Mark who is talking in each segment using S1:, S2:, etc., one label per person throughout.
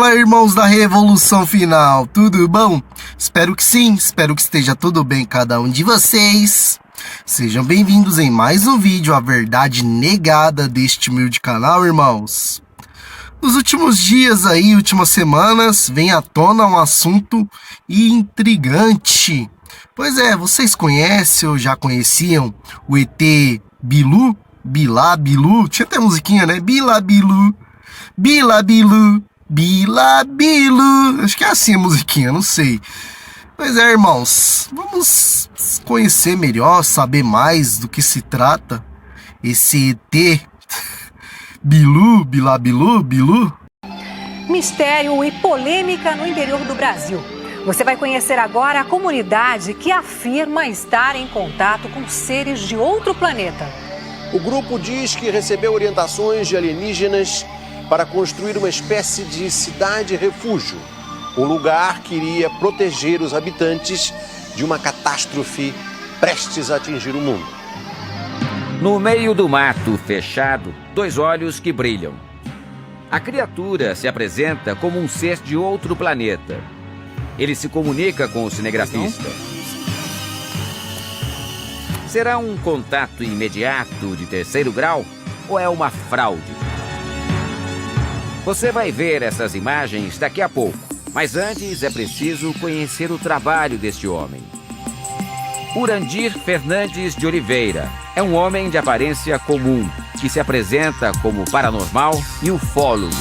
S1: Fala, irmãos da Revolução Final, tudo bom? Espero que sim, espero que esteja tudo bem cada um de vocês. Sejam bem-vindos em mais um vídeo, a verdade negada deste humilde canal, irmãos. Nos últimos dias aí, últimas semanas, vem à tona um assunto intrigante. Pois é, vocês conhecem ou já conheciam o ET Bilu? Bilá, Bilu, tinha até musiquinha, né? Bilá, Bilu, Bilá, Bilu, Bilá, Bilu. Acho que é assim a musiquinha, não sei. Pois é, irmãos, vamos conhecer melhor, saber mais do que se trata esse ET Bilu, Bilá, Bilu, Bilu.
S2: Mistério e polêmica no interior do Brasil. Você vai conhecer agora a comunidade que afirma estar em contato com seres de outro planeta.
S3: O grupo diz que recebeu orientações de alienígenas para construir uma espécie de cidade-refúgio, um lugar que iria proteger os habitantes de uma catástrofe prestes a atingir o mundo.
S4: No meio do mato fechado, dois olhos que brilham. A criatura se apresenta como um ser de outro planeta. Ele se comunica com o cinegrafista. Será um contato imediato de terceiro grau ou é uma fraude? Você vai ver essas imagens daqui a pouco, mas antes é preciso conhecer o trabalho deste homem. Urandir Fernandes de Oliveira é um homem de aparência comum, que se apresenta como paranormal e ufólogo.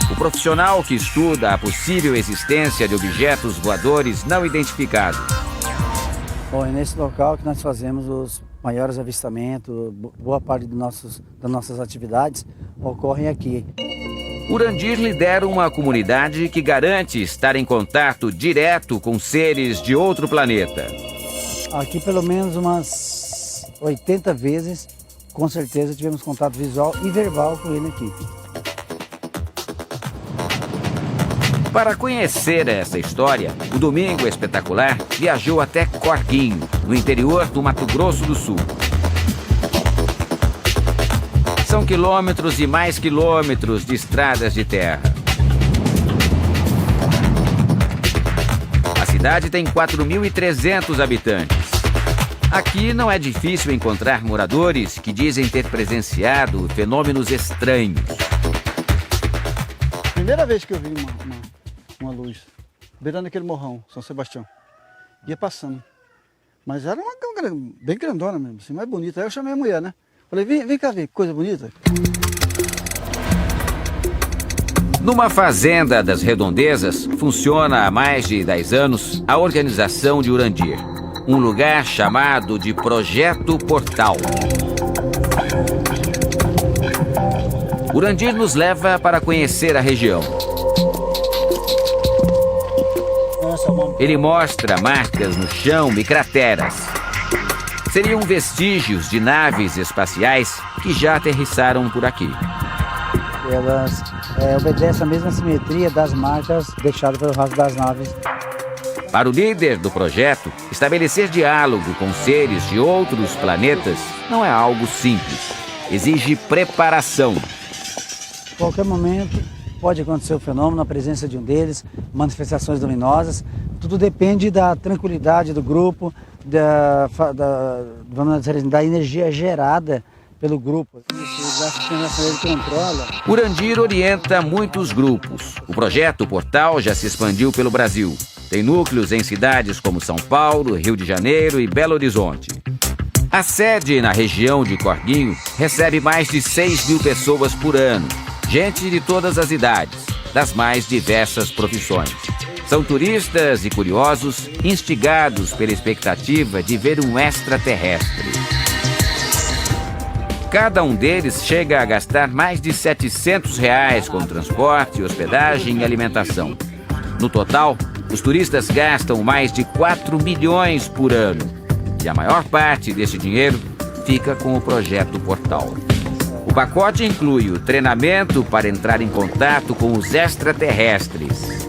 S4: O profissional que estuda a possível existência de objetos voadores não identificados.
S5: Bom, é nesse local que nós fazemos os maiores avistamentos, boa parte das nossas atividades ocorrem aqui.
S4: Urandir lidera uma comunidade que garante estar em contato direto com seres de outro planeta.
S5: Aqui pelo menos umas 80 vezes, com certeza tivemos contato visual e verbal com ele aqui.
S4: Para conhecer essa história, o Domingo Espetacular viajou até Corguinho, no interior do Mato Grosso do Sul. São quilômetros e mais quilômetros de estradas de terra. A cidade tem 4.300 habitantes. Aqui não é difícil encontrar moradores que dizem ter presenciado fenômenos estranhos.
S5: Primeira vez que eu vi uma luz, beirando aquele morrão, São Sebastião. Ia passando. Mas era uma bem grandona mesmo, assim, mais bonita. Aí eu chamei a mulher, né? Falei, vem cá ver, que coisa bonita.
S4: Numa fazenda das redondezas, funciona há mais de 10 anos a organização de Urandir. Um lugar chamado de Projeto Portal. Urandir nos leva para conhecer a região. Ele mostra marcas no chão e crateras. Seriam vestígios de naves espaciais que já aterrissaram por aqui.
S5: Elas obedecem a mesma simetria das marcas deixadas pelo rastro das naves.
S4: Para o líder do projeto, estabelecer diálogo com seres de outros planetas não é algo simples. Exige preparação.
S5: A qualquer momento pode acontecer o fenômeno, a presença de um deles, manifestações luminosas. Tudo depende da tranquilidade do grupo, da energia gerada pelo grupo. Ele controla.
S4: Urandir orienta muitos grupos. O projeto Portal já se expandiu pelo Brasil. Tem núcleos em cidades como São Paulo, Rio de Janeiro e Belo Horizonte. A sede na região de Corguinho recebe mais de 6.000 pessoas por ano. Gente de todas as idades, das mais diversas profissões. São turistas e curiosos instigados pela expectativa de ver um extraterrestre. Cada um deles chega a gastar mais de R$700 com transporte, hospedagem e alimentação. No total, os turistas gastam mais de 4 milhões por ano. E a maior parte desse dinheiro fica com o Projeto Portal. O pacote inclui o treinamento para entrar em contato com os extraterrestres.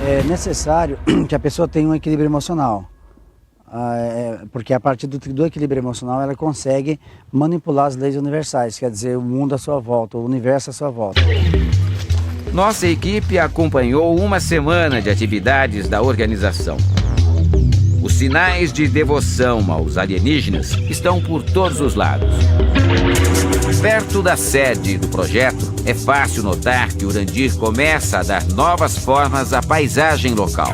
S5: É necessário que a pessoa tenha um equilíbrio emocional. Porque a partir do equilíbrio emocional ela consegue manipular as leis universais, quer dizer, o mundo à sua volta, o universo à sua volta.
S4: Nossa equipe acompanhou uma semana de atividades da organização. Os sinais de devoção aos alienígenas estão por todos os lados. Perto da sede do projeto, é fácil notar que Urandir começa a dar novas formas à paisagem local.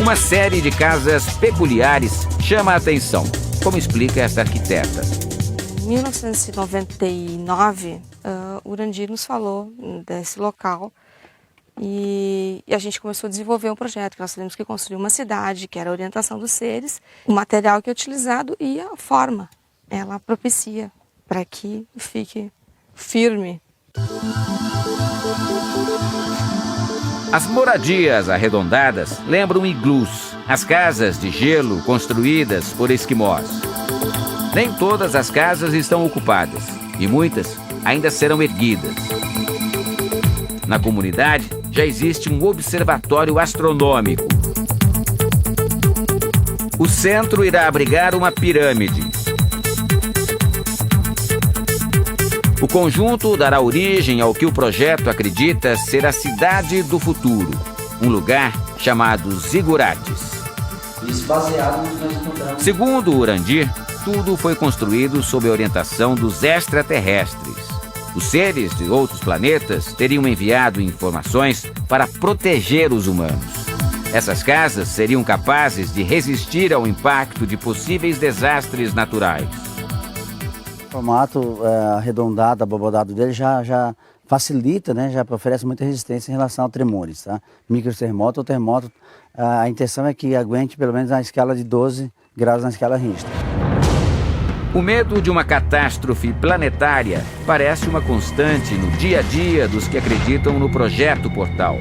S4: Uma série de casas peculiares chama a atenção, como explica esta arquiteta.
S6: Em 1999, Urandir nos falou desse local e a gente começou a desenvolver um projeto que nós teríamos que construir uma cidade, que era a orientação dos seres, o material que é utilizado e a forma. Ela propicia para que fique firme.
S4: As moradias arredondadas lembram iglus, as casas de gelo construídas por esquimós. Nem todas as casas estão ocupadas e muitas ainda serão erguidas. Na comunidade já existe um observatório astronômico. O centro irá abrigar uma pirâmide. O conjunto dará origem ao que o projeto acredita ser a cidade do futuro, um lugar chamado Zigurates. Segundo Urandir, tudo foi construído sob a orientação dos extraterrestres. Os seres de outros planetas teriam enviado informações para proteger os humanos. Essas casas seriam capazes de resistir ao impacto de possíveis desastres naturais.
S5: O formato arredondado, abobodado dele já facilita, né, já oferece muita resistência em relação a tremores, tá? Microterremoto ou terremoto, a intenção é que aguente pelo menos na escala de 12 graus na escala Richter.
S4: O medo de uma catástrofe planetária parece uma constante no dia a dia dos que acreditam no Projeto Portal.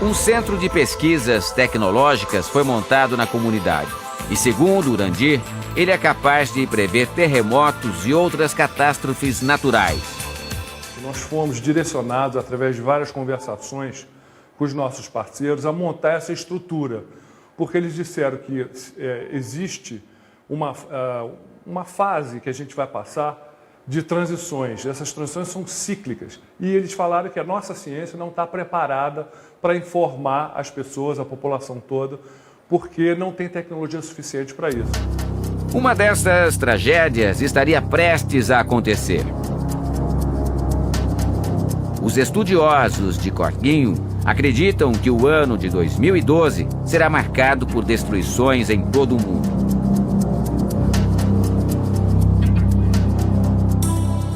S4: Um centro de pesquisas tecnológicas foi montado na comunidade e, segundo Urandir, ele é capaz de prever terremotos e outras catástrofes naturais.
S7: Nós fomos direcionados, através de várias conversações com os nossos parceiros, a montar essa estrutura, porque eles disseram que existe uma fase que a gente vai passar de transições. Essas transições são cíclicas. E eles falaram que a nossa ciência não está preparada para informar as pessoas, a população toda, porque não tem tecnologia suficiente para isso.
S4: Uma dessas tragédias estaria prestes a acontecer. Os estudiosos de Corguinho acreditam que o ano de 2012 será marcado por destruições em todo o mundo.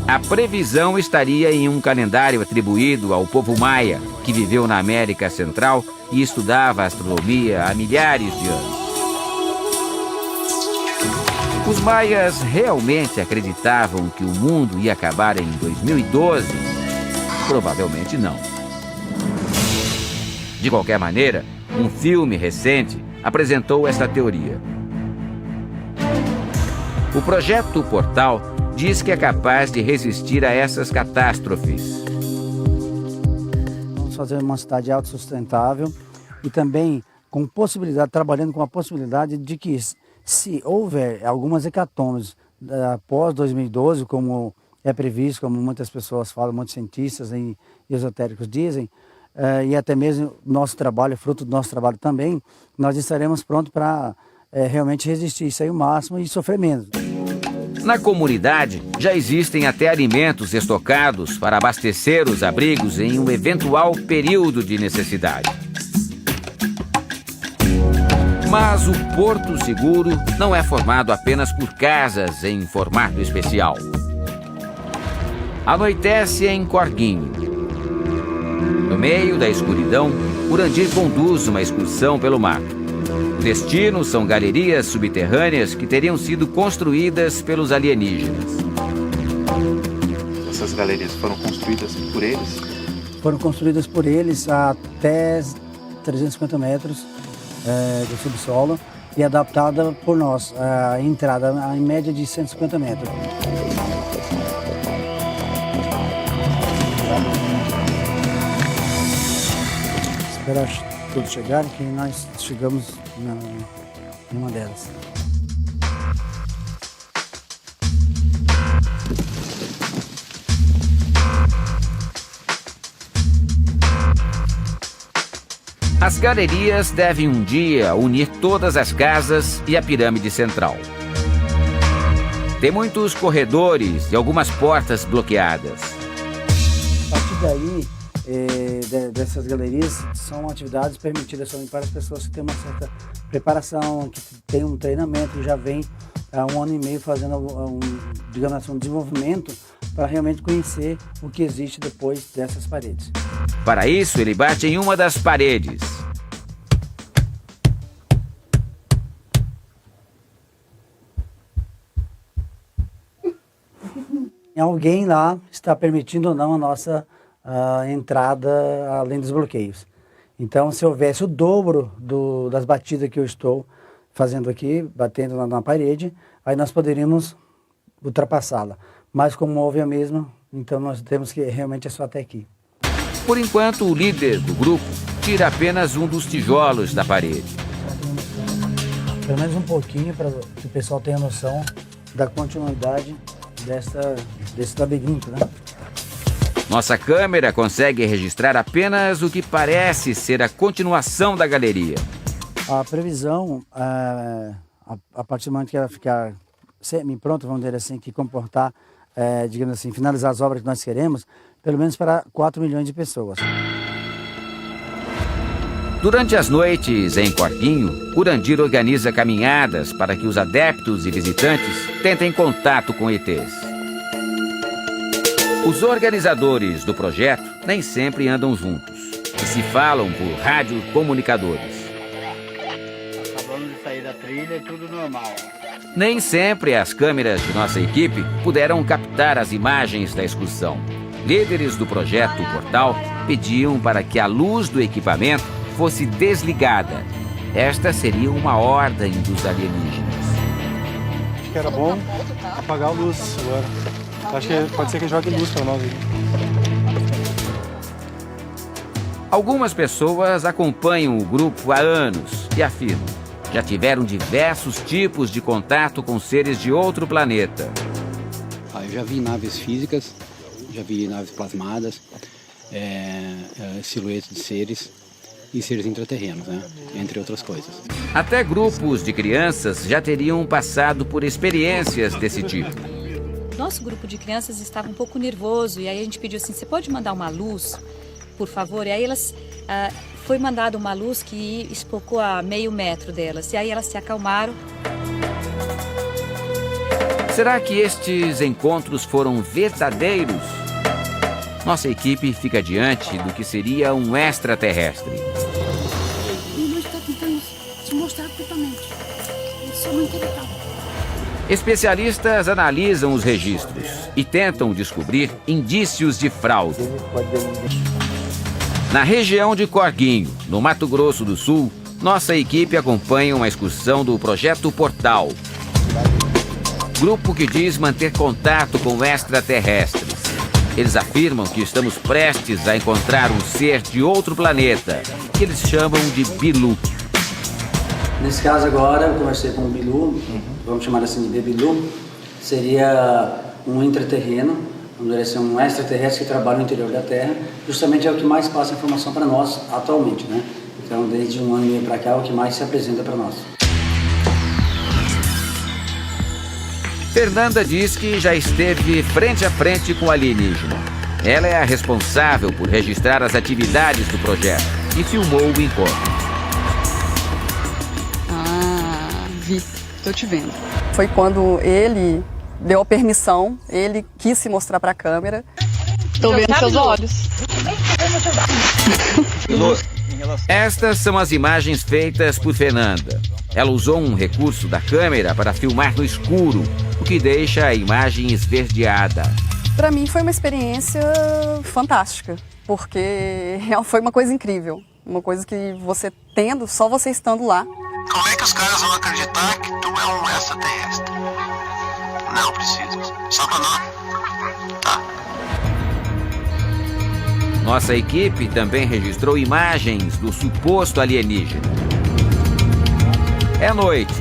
S4: A previsão estaria em um calendário atribuído ao povo maia, que viveu na América Central e estudava astronomia há milhares de anos. Os maias realmente acreditavam que o mundo ia acabar em 2012? Provavelmente não. De qualquer maneira, um filme recente apresentou esta teoria. O Projeto Portal diz que é capaz de resistir a essas catástrofes.
S5: Vamos fazer uma cidade autossustentável e também trabalhando com a possibilidade de que, se houver algumas hecatombes após 2012, como é previsto, como muitas pessoas falam, muitos cientistas e esotéricos dizem, e até mesmo nosso trabalho, fruto do nosso trabalho também, nós estaremos prontos para realmente resistir isso aí o máximo e sofrer menos.
S4: Na comunidade, já existem até alimentos estocados para abastecer os abrigos em um eventual período de necessidade. Mas o Porto Seguro não é formado apenas por casas em formato especial. Anoitece em Corguinho. No meio da escuridão, Urandir conduz uma excursão pelo mato. O destino são galerias subterrâneas que teriam sido construídas pelos alienígenas.
S8: Essas galerias foram construídas por eles?
S5: Foram construídas por eles até 350 metros do subsolo e adaptada por nós, a entrada em média de 150 metros. Esperar todos chegarem, que nós chegamos em uma delas.
S4: As galerias devem um dia unir todas as casas e a pirâmide central. Tem muitos corredores e algumas portas bloqueadas.
S5: A partir daí, dessas galerias, são atividades permitidas somente para as pessoas que têm uma certa preparação, que têm um treinamento, que já vem há 1 ano e meio fazendo digamos assim, um desenvolvimento para realmente conhecer o que existe depois dessas paredes.
S4: Para isso, ele bate em uma das paredes.
S5: Alguém lá está permitindo ou não a nossa entrada além dos bloqueios. Então, se houvesse o dobro das batidas que eu estou fazendo aqui, batendo na parede, aí nós poderíamos ultrapassá-la. Mas como houve a mesma, então nós temos que realmente é só até aqui.
S4: Por enquanto, o líder do grupo tira apenas um dos tijolos da parede.
S5: Pelo menos um pouquinho para que o pessoal tenha noção da continuidade desse labirinto, né?
S4: Nossa câmera consegue registrar apenas o que parece ser a continuação da galeria.
S5: A previsão, a partir do momento que ela ficar semi-pronta, vamos dizer assim, que comportar, digamos assim, finalizar as obras que nós queremos, pelo menos para 4 milhões de pessoas.
S4: Durante as noites em Corguinho, Urandir organiza caminhadas para que os adeptos e visitantes tentem contato com ETs. Os organizadores do projeto nem sempre andam juntos e se falam por radiocomunicadores.
S9: Acabamos de sair da trilha e tudo normal.
S4: Nem sempre as câmeras de nossa equipe puderam captar as imagens da excursão. Líderes do projeto Portal pediam para que a luz do equipamento fosse desligada. Esta seria uma ordem dos alienígenas.
S10: Acho que era bom apagar a luz agora. Acho que pode ser que jogue luz para nós.
S4: Algumas pessoas acompanham o grupo há anos e afirmam: já tiveram diversos tipos de contato com seres de outro planeta.
S11: Eu já vi naves físicas, já vi naves plasmadas, silhuetas de seres e seres intraterrenos, né? Entre outras coisas.
S4: Até grupos de crianças já teriam passado por experiências desse tipo.
S12: Nosso grupo de crianças estava um pouco nervoso e aí a gente pediu assim: você pode mandar uma luz, por favor? E aí elas foi mandada uma luz que espocou a meio metro delas e aí elas se acalmaram.
S4: Será que estes encontros foram verdadeiros? Nossa equipe fica diante do que seria um extraterrestre.
S13: Ele está tentando se mostrar totalmente. Isso é muito legal.
S4: Especialistas analisam os registros e tentam descobrir indícios de fraude. Na região de Corguinho, no Mato Grosso do Sul, nossa equipe acompanha uma excursão do Projeto Portal. Grupo que diz manter contato com extraterrestres. Eles afirmam que estamos prestes a encontrar um ser de outro planeta, que eles chamam de Bilu.
S5: Nesse caso agora, eu conversei com o Bilu, vamos chamar assim de Bebilu, seria um intraterreno, vamos dizer assim, um extraterrestre que trabalha no interior da Terra, justamente é o que mais passa informação para nós atualmente, né? Então, desde 1 ano e meio para cá, é o que mais se apresenta para nós.
S4: Fernanda diz que já esteve frente a frente com o alienígena. Ela é a responsável por registrar as atividades do projeto e filmou o encontro.
S14: Vi, tô te vendo. Foi quando ele deu a permissão, ele quis se mostrar para a câmera. Tô vendo seus olhos.
S4: Estas são as imagens feitas por Fernanda. Ela usou um recurso da câmera para filmar no escuro, o que deixa a imagem esverdeada.
S14: Para mim foi uma experiência fantástica, porque foi uma coisa incrível. Uma coisa que você tendo, só você estando lá.
S15: Como é que os caras vão acreditar que tu é um extraterrestre? Não precisa. Só pra nós. Tá.
S4: Nossa equipe também registrou imagens do suposto alienígena. É noite.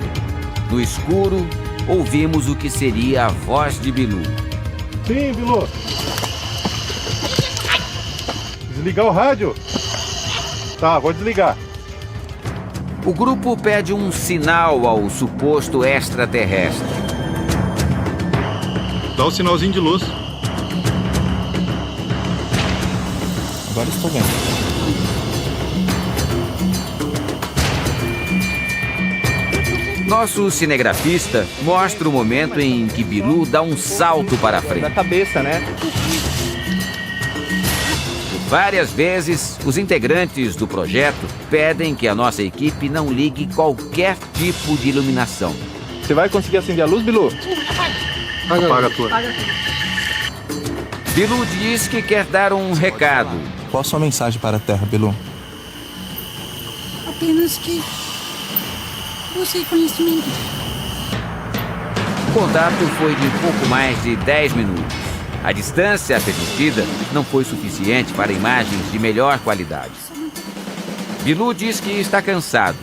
S4: No escuro, ouvimos o que seria a voz de Bilu.
S10: Sim, Bilu. Desligar o rádio? Tá, vou desligar.
S4: O grupo pede um sinal ao suposto extraterrestre.
S8: Dá o sinalzinho de luz. Agora estou vendo.
S4: Nosso cinegrafista mostra o momento em que Bilu dá um salto para a frente.
S8: Da cabeça, né?
S4: Várias vezes, os integrantes do projeto pedem que a nossa equipe não ligue qualquer tipo de iluminação.
S8: Você vai conseguir acender a luz, Bilu? Apaga a tua.
S4: Bilu diz que quer dar um recado.
S8: Qual a sua mensagem para a Terra, Bilu?
S13: Apenas que busque conhecimento.
S4: O contato foi de pouco mais de 10 minutos. A distância permitida não foi suficiente para imagens de melhor qualidade. Bilu diz que está cansado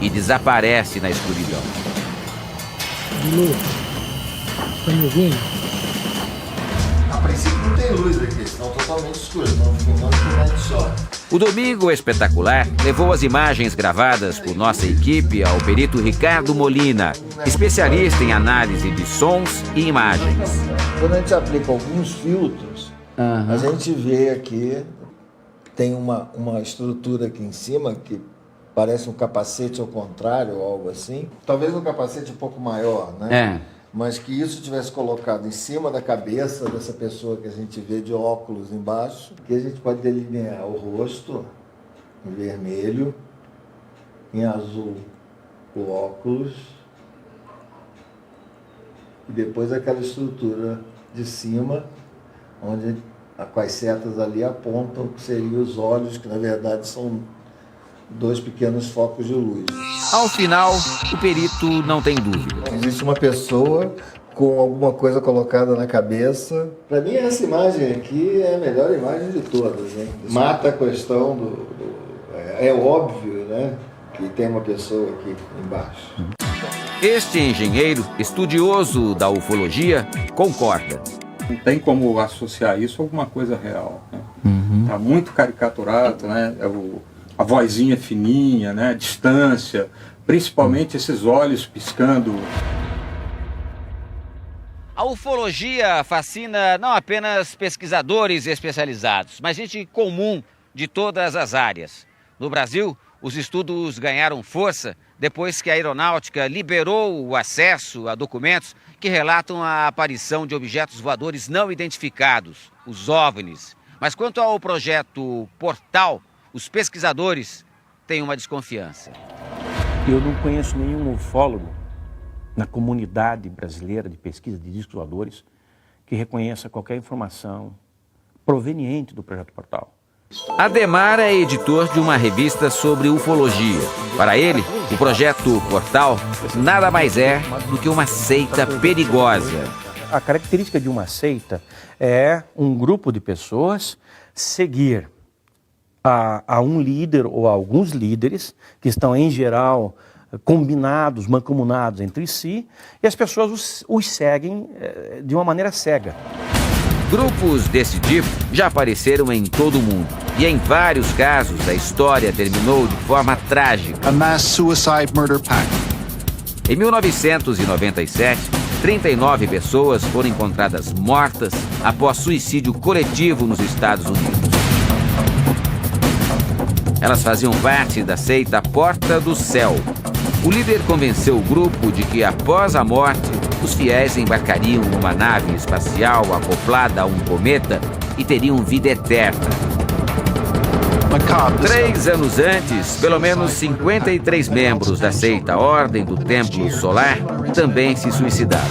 S4: e desaparece na escuridão.
S9: Bilu, tá me ouvindo?
S1: A princípio não tem luz aqui, estão totalmente escuros, não tem só.
S4: O Domingo Espetacular levou as imagens gravadas por nossa equipe ao perito Ricardo Molina, especialista em análise de sons e imagens.
S16: Quando a gente aplica alguns filtros, a gente vê aqui, tem uma estrutura aqui em cima que parece um capacete ao contrário ou algo assim. Talvez um capacete um pouco maior, né? Mas que isso tivesse colocado em cima da cabeça dessa pessoa que a gente vê de óculos embaixo, que a gente pode delinear o rosto em vermelho, em azul o óculos, e depois aquela estrutura de cima, onde com as setas ali apontam que seriam os olhos, que na verdade são 2 pequenos focos de luz.
S4: Ao final, o perito não tem dúvida.
S16: Existe uma pessoa com alguma coisa colocada na cabeça. Para mim, essa imagem aqui é a melhor imagem de todas, hein? Mata a questão É óbvio, né, que tem uma pessoa aqui embaixo.
S4: Este engenheiro, estudioso da ufologia, concorda.
S17: Não tem como associar isso a alguma coisa real. Né? Tá muito caricaturado, né? A vozinha fininha, né? A distância, principalmente esses olhos piscando.
S4: A ufologia fascina não apenas pesquisadores especializados, mas gente comum de todas as áreas. No Brasil, os estudos ganharam força depois que a aeronáutica liberou o acesso a documentos que relatam a aparição de objetos voadores não identificados, os OVNIs. Mas quanto ao projeto Portal, os pesquisadores têm uma desconfiança.
S18: Eu não conheço nenhum ufólogo na comunidade brasileira de pesquisa de discos voadores que reconheça qualquer informação proveniente do projeto Portal.
S4: Ademar é editor de uma revista sobre ufologia. Para ele, o projeto Portal nada mais é do que uma seita perigosa.
S18: A característica de uma seita é um grupo de pessoas seguir a um líder ou a alguns líderes que estão, em geral, combinados, mancomunados entre si, e as pessoas os seguem de uma maneira cega.
S4: Grupos desse tipo já apareceram em todo o mundo. E em vários casos, a história terminou de forma trágica.
S19: A mass suicide murder pact.
S4: Em 1997, 39 pessoas foram encontradas mortas após suicídio coletivo nos Estados Unidos. Elas faziam parte da seita Porta do Céu. O líder convenceu o grupo de que, após a morte, os fiéis embarcariam numa nave espacial acoplada a um cometa e teriam vida eterna. 3 anos antes, pelo menos 53 membros da seita Ordem do Templo Solar também se suicidaram.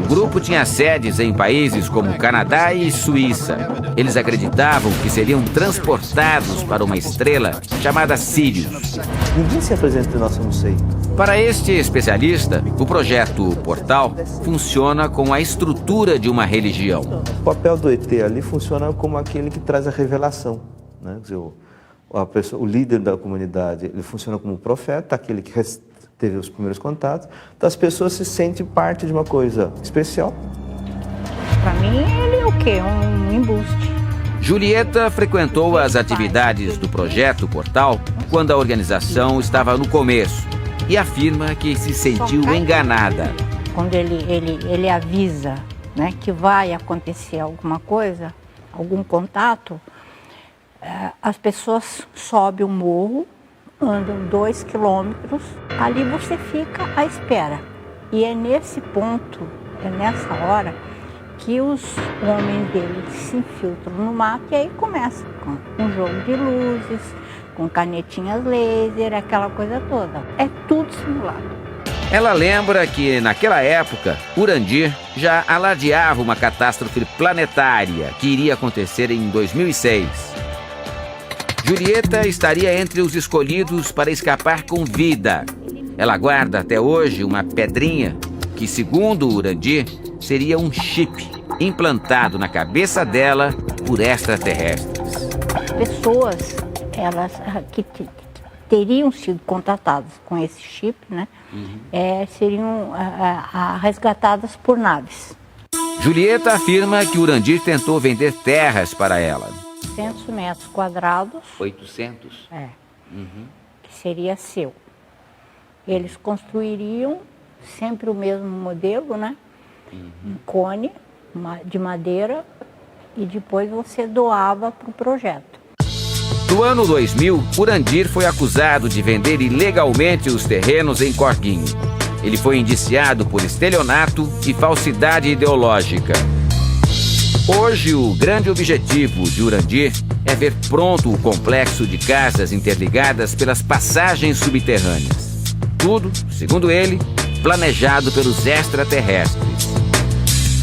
S4: O grupo tinha sedes em países como Canadá e Suíça. Eles acreditavam que seriam transportados para uma estrela chamada Sirius.
S20: Ninguém se apresenta de nossa seita.
S4: Para este especialista, o projeto Portal funciona com a estrutura de uma religião.
S20: O papel do ET ali funciona como aquele que traz a revelação. Né? Quer dizer, o líder da comunidade, ele funciona como profeta, aquele que teve os primeiros contatos. Então as pessoas se sentem parte de uma coisa especial.
S21: Para mim, ele é o quê? Um embuste.
S4: Julieta frequentou as atividades do Projeto Portal quando a organização estava no começo e afirma que se sentiu enganada.
S21: Quando ele avisa, né, que vai acontecer alguma coisa, algum contato, as pessoas sobem o morro, andam 2 quilômetros, ali você fica à espera. E é nesse ponto, é nessa hora, que os homens dele se infiltram no mato e aí começa com um jogo de luzes, com canetinhas laser, aquela coisa toda. É tudo simulado.
S4: Ela lembra que, naquela época, Urandir já alardeava uma catástrofe planetária que iria acontecer em 2006. Julieta estaria entre os escolhidos para escapar com vida. Ela guarda até hoje uma pedrinha que, segundo Urandir, seria um chip implantado na cabeça dela por extraterrestres.
S21: Pessoas, elas que teriam sido contratadas com esse chip, né, seriam resgatadas por naves.
S4: Julieta afirma que Urandir tentou vender terras para ela.
S21: 800 metros quadrados.
S4: 800?
S21: Que seria seu. Eles construiriam sempre o mesmo modelo, né? Um cone de madeira e depois você doava para o projeto.
S4: No ano 2000, Urandir foi acusado de vender ilegalmente os terrenos em Corguinho. Ele foi indiciado por estelionato e falsidade ideológica. Hoje, o grande objetivo de Urandir é ver pronto o complexo de casas interligadas pelas passagens subterrâneas. Tudo, segundo ele, planejado pelos extraterrestres.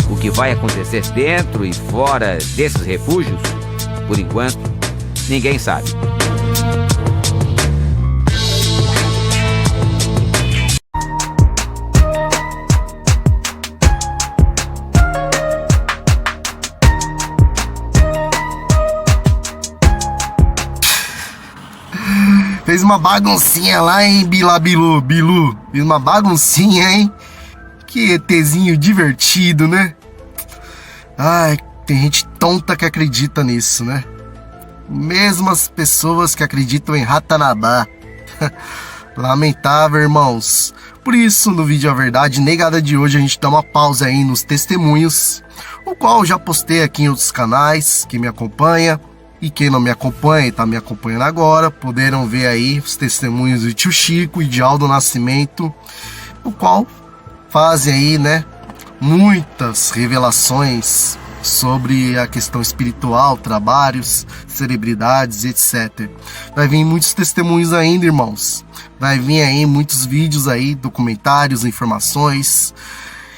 S4: O que vai acontecer dentro e fora desses refúgios, por enquanto, ninguém sabe.
S1: Fez uma baguncinha lá, hein, Bilu. Fez uma baguncinha, hein? Que ETzinho divertido, né? Ai, tem gente tonta que acredita nisso, né? Mesmas pessoas que acreditam em Ratanabá. Lamentável, irmãos. Por isso, no vídeo A Verdade Negada de hoje, a gente dá uma pausa aí nos testemunhos, o qual eu já postei aqui em outros canais, quem me acompanha. E quem não me acompanha e está me acompanhando agora, puderam ver aí os testemunhos do tio Chico e de Aldo Nascimento, o qual fazem aí, né, muitas revelações sobre a questão espiritual, trabalhos, celebridades, etc. Vai vir muitos testemunhos ainda, irmãos. Vai vir aí muitos vídeos aí, documentários, informações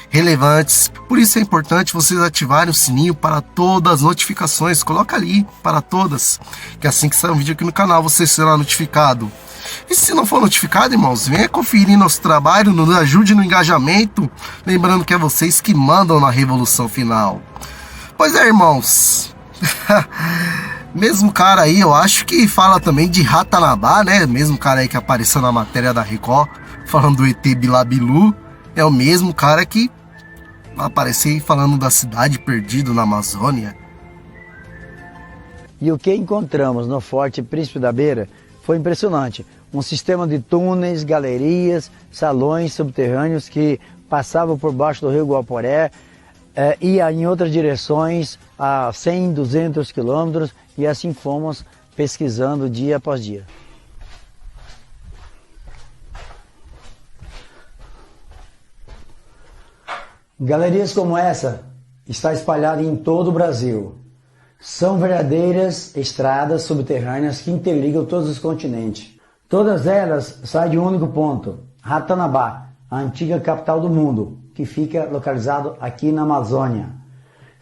S1: relevantes. Por isso é importante vocês ativarem o sininho para todas as notificações. Coloca ali para todas, que assim que sair um vídeo aqui no canal você será notificado. E se não for notificado, irmãos, venha conferir nosso trabalho, nos ajude no engajamento, lembrando que é vocês que mandam na revolução final. Pois é, irmãos. Mesmo cara aí, eu acho que fala também de Ratanabá, né? Mesmo cara aí que apareceu na matéria da Record falando do ET Bilu, é o mesmo cara que apareceu falando da cidade perdida na Amazônia.
S22: E o que encontramos no Forte Príncipe da Beira foi impressionante. Um sistema de túneis, galerias, salões subterrâneos que passavam por baixo do rio Guaporé, ia em outras direções a 100, 200 quilômetros, e assim fomos pesquisando dia após dia. Galerias como essa está espalhada em todo o Brasil. São verdadeiras estradas subterrâneas que interligam todos os continentes. Todas elas saem de um único ponto, Ratanabá, a antiga capital do mundo, que fica localizado aqui na Amazônia.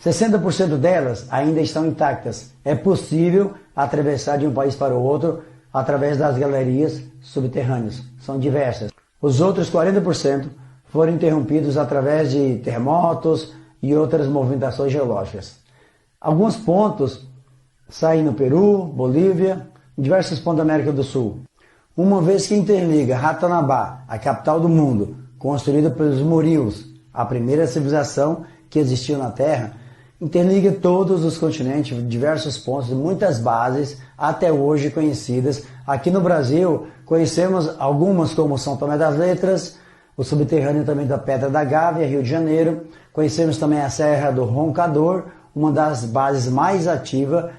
S22: 60% delas ainda estão intactas. É possível atravessar de um país para o outro através das galerias subterrâneas. São diversas. Os outros 40% foram interrompidos através de terremotos e outras movimentações geológicas. Alguns pontos saem no Peru, Bolívia e diversos pontos da América do Sul. Uma vez que interliga Ratanabá, a capital do mundo, construída pelos Morios, a primeira civilização que existiu na Terra, interliga todos os continentes, diversos pontos, muitas bases até hoje conhecidas. Aqui no Brasil, conhecemos algumas como São Tomé das Letras, o subterrâneo também da Pedra da Gávea, Rio de Janeiro. Conhecemos também a Serra do Roncador, uma das bases mais ativas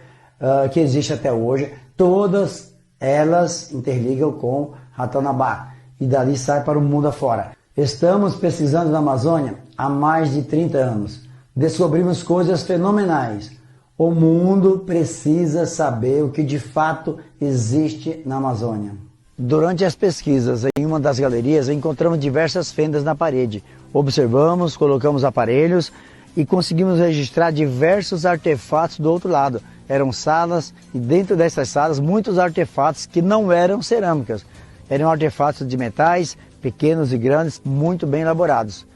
S22: que existe até hoje. Todas elas interligam com Ratanabá e dali sai para o mundo afora. Estamos pesquisando na Amazônia há mais de 30 anos. Descobrimos coisas fenomenais. O mundo precisa saber o que de fato existe na Amazônia. Durante as pesquisas, em uma das galerias, encontramos diversas fendas na parede. Observamos, colocamos aparelhos e conseguimos registrar diversos artefatos do outro lado. Eram salas e dentro dessas salas muitos artefatos que não eram cerâmicas. Eram artefatos de metais, pequenos e grandes, muito bem elaborados.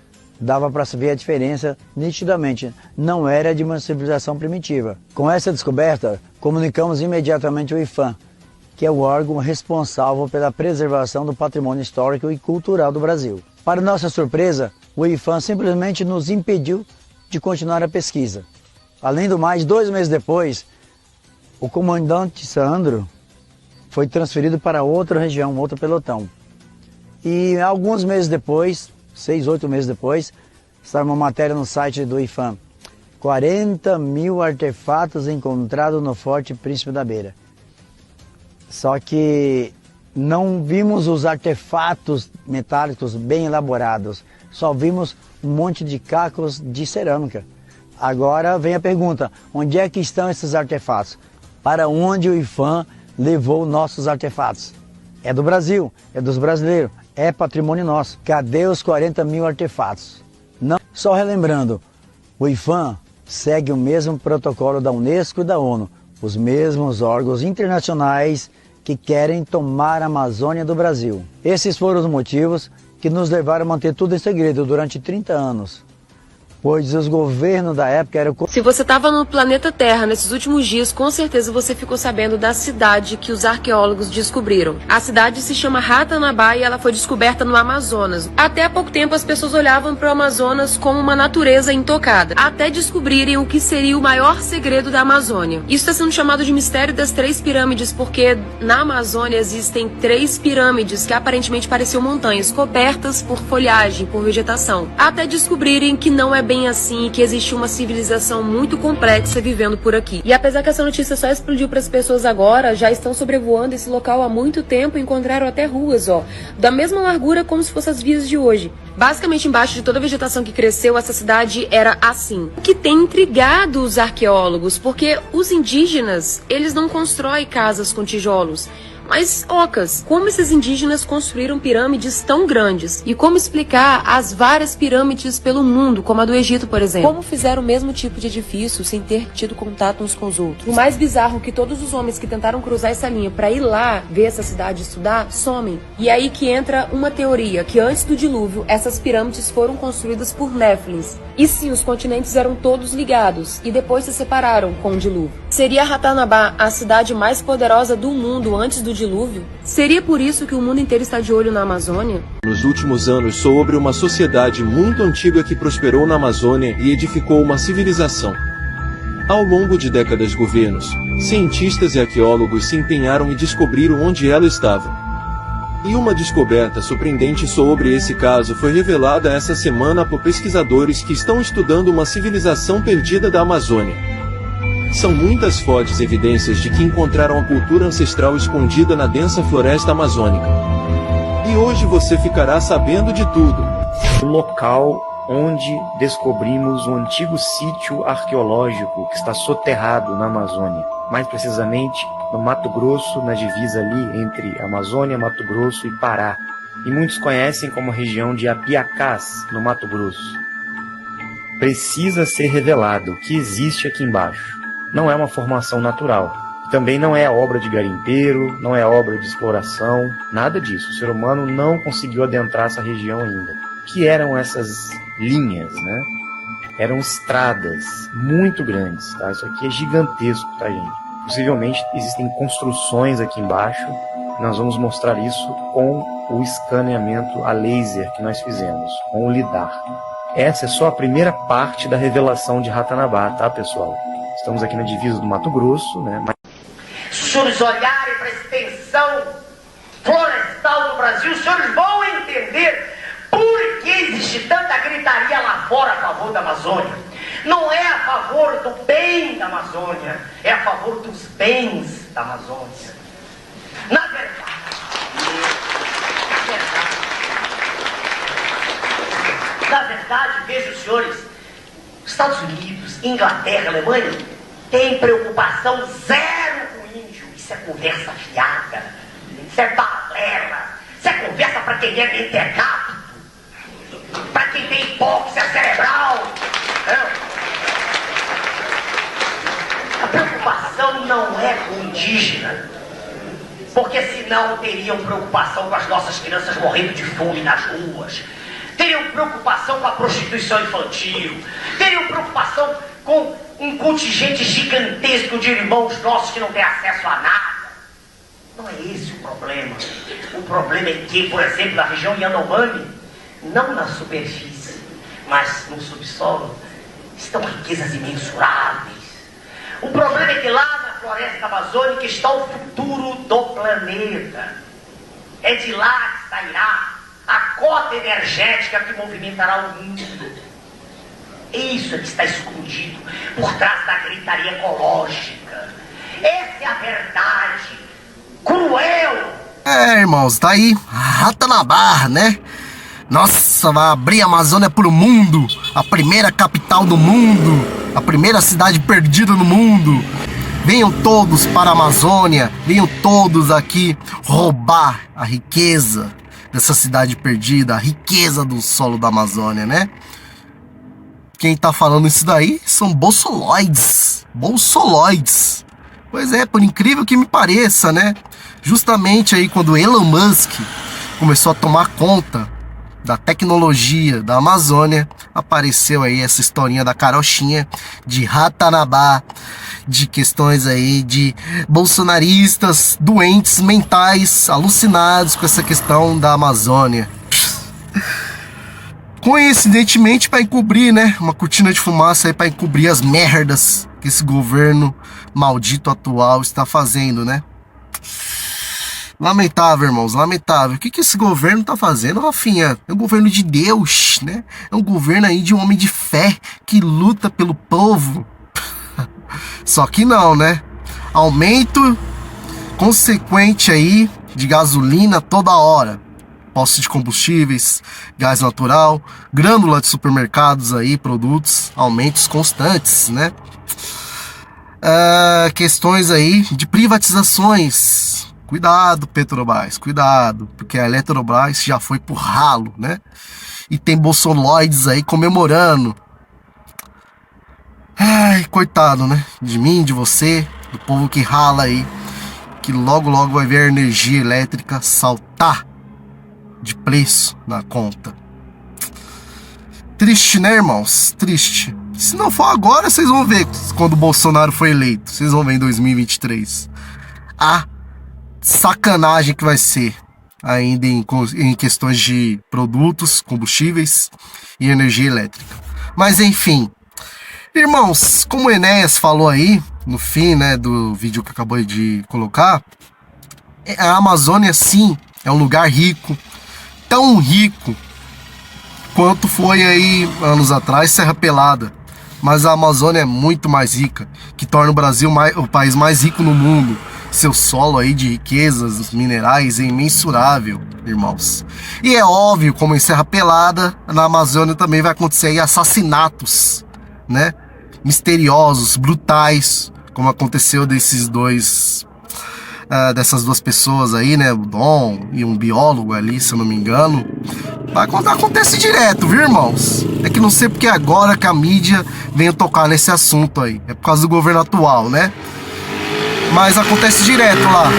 S22: Dava para se ver a diferença nitidamente, não era de uma civilização primitiva. Com essa descoberta, comunicamos imediatamente ao IPHAN, que é o órgão responsável pela preservação do patrimônio histórico e cultural do Brasil. Para nossa surpresa, o IPHAN simplesmente nos impediu de continuar a pesquisa. Além do mais, 2 meses depois, o comandante Sandro foi transferido para outra região, outro pelotão. E alguns meses depois, 6, 8 meses depois, saiu uma matéria no site do IPHAN. 40 mil artefatos encontrados no Forte Príncipe da Beira. Só que não vimos os artefatos metálicos bem elaborados, só vimos um monte de cacos de cerâmica. Agora vem a pergunta, onde é que estão esses artefatos? Para onde o IPHAN levou nossos artefatos? É do Brasil, é dos brasileiros, é patrimônio nosso. Cadê os 40 mil artefatos? Não. Só relembrando, o IPHAN segue o mesmo protocolo da Unesco e da ONU, os mesmos órgãos internacionais que querem tomar a Amazônia do Brasil. Esses foram os motivos que nos levaram a manter tudo em segredo durante 30 anos. Pois os governos da época eram...
S2: Se você estava no planeta Terra nesses últimos dias, com certeza você ficou sabendo da cidade que os arqueólogos descobriram. A cidade se chama Ratanabá e ela foi descoberta no Amazonas. Até há pouco tempo as pessoas olhavam para o Amazonas como uma natureza intocada, até descobrirem o que seria o maior segredo da Amazônia. Isso está sendo chamado de mistério das 3 pirâmides, porque na Amazônia existem 3 pirâmides que aparentemente pareciam montanhas, cobertas por folhagem, por vegetação. Até descobrirem que não é bem assim, que existe uma civilização muito complexa vivendo por aqui. E apesar que essa notícia só explodiu para as pessoas agora, já estão sobrevoando esse local há muito tempo e encontraram até ruas, da mesma largura como se fossem as vias de hoje. Basicamente, embaixo de toda a vegetação que cresceu, essa cidade era assim. O que tem intrigado os arqueólogos, porque os indígenas, eles não constroem casas com tijolos, mas ocas. Como esses indígenas construíram pirâmides tão grandes? E como explicar as várias pirâmides pelo mundo, como a do Egito, por exemplo? Como fizeram o mesmo tipo de edifício sem ter tido contato uns com os outros? O mais bizarro é que todos os homens que tentaram cruzar essa linha para ir lá ver essa cidade estudar, somem. E aí que entra uma teoria, que antes do dilúvio, essas pirâmides foram construídas por Néflins. E sim, os continentes eram todos ligados, e depois se separaram com o dilúvio. Seria Ratanabá a cidade mais poderosa do mundo antes do dilúvio? Seria por isso que o mundo inteiro está de olho na Amazônia?
S3: Nos últimos anos, sobre uma sociedade muito antiga que prosperou na Amazônia e edificou uma civilização. Ao longo de décadas, governos, cientistas e arqueólogos se empenharam e descobriram onde ela estava. E uma descoberta surpreendente sobre esse caso foi revelada essa semana por pesquisadores que estão estudando uma civilização perdida da Amazônia. São muitas fortes evidências de que encontraram a cultura ancestral escondida na densa floresta amazônica. E hoje você ficará sabendo de tudo.
S23: O local onde descobrimos um antigo sítio arqueológico que está soterrado na Amazônia. Mais precisamente, no Mato Grosso, na divisa ali entre Amazônia, Mato Grosso e Pará. E muitos conhecem como a região de Apiacás, no Mato Grosso. Precisa ser revelado o que existe aqui embaixo. Não é uma formação natural. Também não é obra de garimpeiro, não é obra de exploração, nada disso. O ser humano não conseguiu adentrar essa região ainda. O que eram essas linhas, né? Eram estradas muito grandes, tá? Isso aqui é gigantesco, tá, gente? Possivelmente existem construções aqui embaixo. Nós vamos mostrar isso com o escaneamento a laser que nós fizemos, com o LIDAR. essa é só a primeira parte da revelação de Ratanabá, tá, pessoal? Estamos aqui na divisa do Mato Grosso, né?
S6: Se os senhores olharem para a extensão florestal do Brasil, os senhores vão entender por que existe tanta gritaria lá fora a favor da Amazônia. Não é a favor do bem da Amazônia, é a favor dos bens da Amazônia. Na verdade, vejam os senhores, Estados Unidos, Inglaterra, Alemanha, tem preocupação zero com o índio. Isso é conversa fiada, isso é balela, isso é conversa para quem é mentecapto, para quem tem hipóxia cerebral. A preocupação não é com o indígena, porque senão teriam preocupação com as nossas crianças morrendo de fome nas ruas, teriam preocupação com a prostituição infantil, teriam preocupação com um contingente gigantesco de irmãos nossos que não têm acesso a nada. Não é esse o problema. O problema é que, por exemplo, na região Yanomami, não na superfície, mas no subsolo, estão riquezas imensuráveis. O problema é que lá na floresta amazônica está o futuro do planeta. É de lá que sairá a cota energética que movimentará o mundo. Isso é que está escondido por trás da gritaria ecológica. Essa é a verdade cruel.
S1: Irmãos, tá aí Ratanabá, né? Nossa, vai abrir a Amazônia pro mundo. A primeira capital do mundo, a primeira cidade perdida no mundo. Venham todos para a Amazônia, venham todos aqui roubar a riqueza dessa cidade perdida, a riqueza do solo da Amazônia, né? Quem tá falando isso daí são bolsoloides. Bolsoloides. Pois é, por incrível que me pareça, né? Justamente aí quando Elon Musk começou a tomar conta da tecnologia da Amazônia, apareceu aí essa historinha da carochinha de Ratanabá, de questões aí de bolsonaristas, doentes mentais, alucinados com essa questão da Amazônia. Coincidentemente para encobrir, né? Uma cortina de fumaça aí para encobrir as merdas que esse governo maldito atual está fazendo, né? Lamentável, irmãos, lamentável. O que esse governo tá fazendo, Rafinha? É um governo de Deus, né? É um governo aí de um homem de fé que luta pelo povo. Só que não, né? Aumento consequente aí de gasolina toda hora. Postos de combustíveis, gás natural, grândula de supermercados aí, produtos, aumentos constantes, né? Questões aí de privatizações. Cuidado, Petrobras, cuidado, porque a Eletrobras já foi pro ralo, né? E tem bolsoloides aí comemorando. Ai, coitado, né? De mim, de você, do povo que rala aí, que logo logo vai ver a energia elétrica saltar de preço na conta. Triste, né, irmãos? Triste. Se não for agora, vocês vão ver quando o Bolsonaro foi eleito. Vocês vão ver em 2023. Sacanagem que vai ser ainda em questões de produtos, combustíveis e energia elétrica. Mas enfim, irmãos, como o Enéas falou aí no fim, né, do vídeo que acabou de colocar, a Amazônia sim é um lugar rico, tão rico quanto foi aí anos atrás Serra Pelada, mas a Amazônia é muito mais rica, que torna o Brasil o país mais rico no mundo. Seu solo aí de riquezas minerais é imensurável, irmãos. E é óbvio, como em Serra Pelada, na Amazônia também vai acontecer aí assassinatos, né? Misteriosos, brutais, como aconteceu dessas duas pessoas aí, né? O Dom e um biólogo ali, se eu não me engano. Acontece direto, viu, irmãos? É que não sei porque agora que a mídia veio tocar nesse assunto aí. É por causa do governo atual, né? Mas acontece direto lá.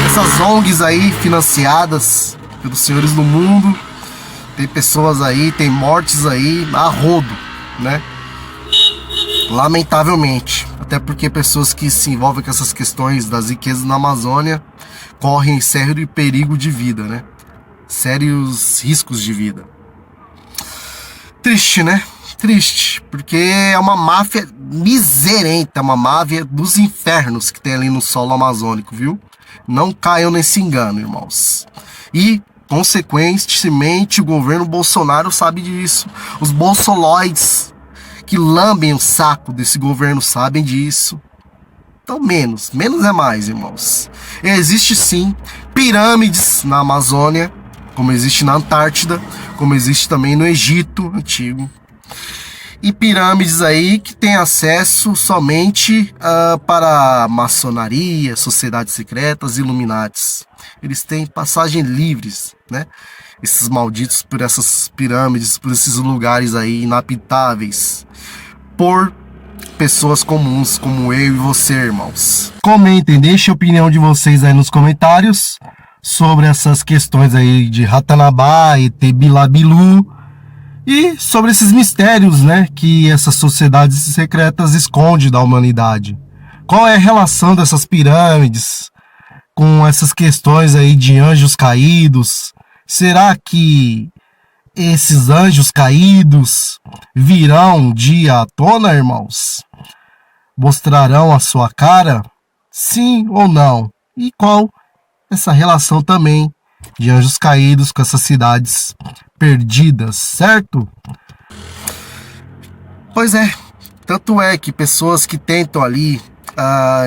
S1: Essas ONGs aí, financiadas pelos senhores do mundo. Tem pessoas aí, tem mortes aí a rodo, né? Lamentavelmente. Até porque pessoas que se envolvem com essas questões das riquezas na Amazônia correm sério perigo de vida, né? Sérios riscos de vida. Triste, né? Triste, porque é uma máfia miserenta, uma máfia dos infernos que tem ali no solo amazônico, viu? Não caiam nesse engano, irmãos. E, consequentemente, o governo Bolsonaro sabe disso. Os bolsoloides que lambem o saco desse governo sabem disso. Então, menos é mais, irmãos. Existe sim pirâmides na Amazônia, como existe na Antártida, como existe também no Egito Antigo. E pirâmides aí que tem acesso somente para maçonaria, sociedades secretas, Illuminatis. Eles têm passagem livres, né? Esses malditos por essas pirâmides, por esses lugares aí inabitáveis, por pessoas comuns como eu e você, irmãos. Comentem, deixem a opinião de vocês aí nos comentários sobre essas questões aí de Ratanabá e Tebilabilu e sobre esses mistérios, né, que essas sociedades secretas escondem da humanidade. Qual é a relação dessas pirâmides com essas questões aí de anjos caídos? Será que esses anjos caídos virão um dia à tona, irmãos? Mostrarão a sua cara? Sim ou não? E qual essa relação também de anjos caídos com essas cidades perdidas, certo? Pois é, tanto é que pessoas que tentam ali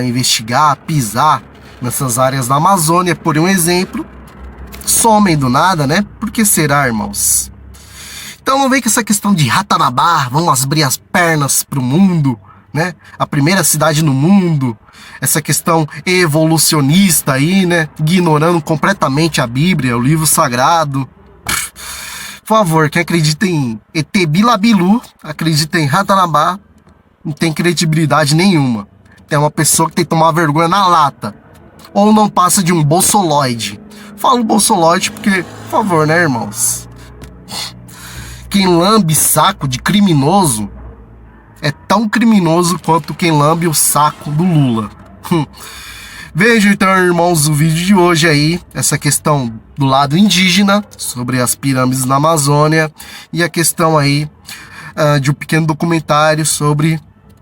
S1: investigar, pisar nessas áreas da Amazônia, por um exemplo, somem do nada, né? Por que será, irmãos? Então não vem com essa questão de Ratanabá, vamos abrir as pernas para o mundo, né? A primeira cidade no mundo, essa questão evolucionista aí, né? Ignorando completamente a Bíblia, o livro sagrado. Por favor, quem acredita em Etebilabilu, acredita em Ratanabá, não tem credibilidade nenhuma. Tem uma pessoa que tem que tomar vergonha na lata. Ou não passa de um bolsoloide. Falo bolsoloide porque, por favor, né, irmãos? Quem lambe saco de criminoso é tão criminoso quanto quem lambe o saco do Lula. Vejam então, irmãos, o vídeo de hoje aí, essa questão do lado indígena, sobre as pirâmides na Amazônia, e a questão aí de um pequeno documentário sobre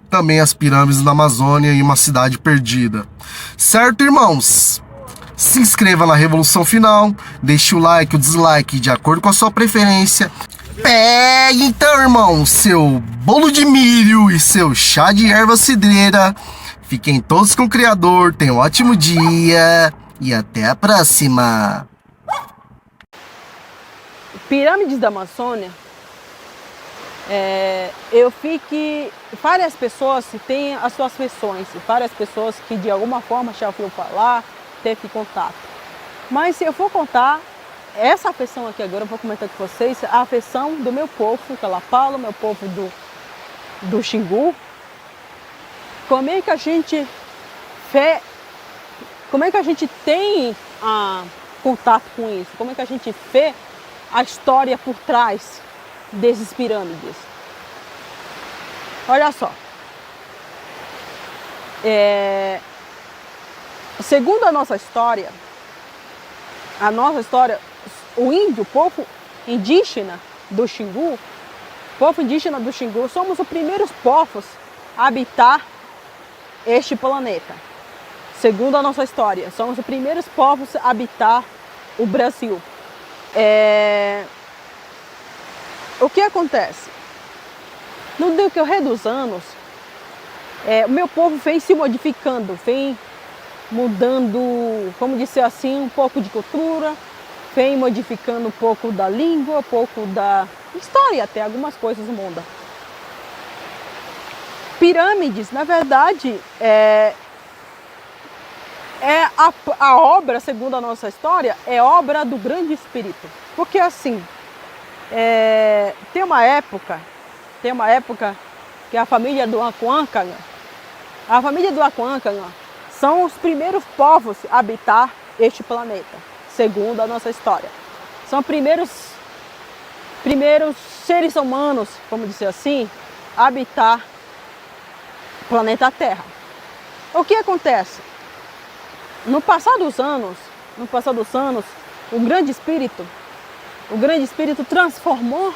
S1: também as pirâmides na Amazônia e uma cidade perdida. Certo, irmãos? Se inscreva na Revolução Final, deixe o like, o dislike de acordo com a sua preferência. Pegue então, irmão, seu bolo de milho e seu chá de erva cidreira. Fiquem todos com o Criador, tenham um ótimo dia e até a próxima.
S7: Pirâmides da Amazônia, eu vi que várias pessoas têm as suas versões, várias pessoas que de alguma forma já ouviram falar, teve contato. Mas se eu for contar essa versão aqui agora, eu vou comentar com vocês a versão do meu povo, Calapalo, meu povo do Xingu. Como é que a gente tem contato com isso? Como é que a gente vê a história por trás desses pirâmides? Olha só. Segundo a nossa história, o índio, o povo indígena do Xingu, somos os primeiros povos a habitar este planeta. Segundo a nossa história, somos os primeiros povos a habitar o Brasil. O que acontece? No decorrer dos anos, o meu povo vem se modificando, vem mudando, como dizer assim, um pouco de cultura, vem modificando um pouco da língua, um pouco da história, até algumas coisas mudam. Pirâmides, na verdade, a obra, segundo a nossa história, é obra do Grande Espírito. Porque assim, tem uma época que a família do Acuancanga são os primeiros povos a habitar este planeta, segundo a nossa história. São os primeiros seres humanos, vamos dizer assim, a habitar o planeta Terra. O que acontece? No passar dos anos, o Grande Espírito transformou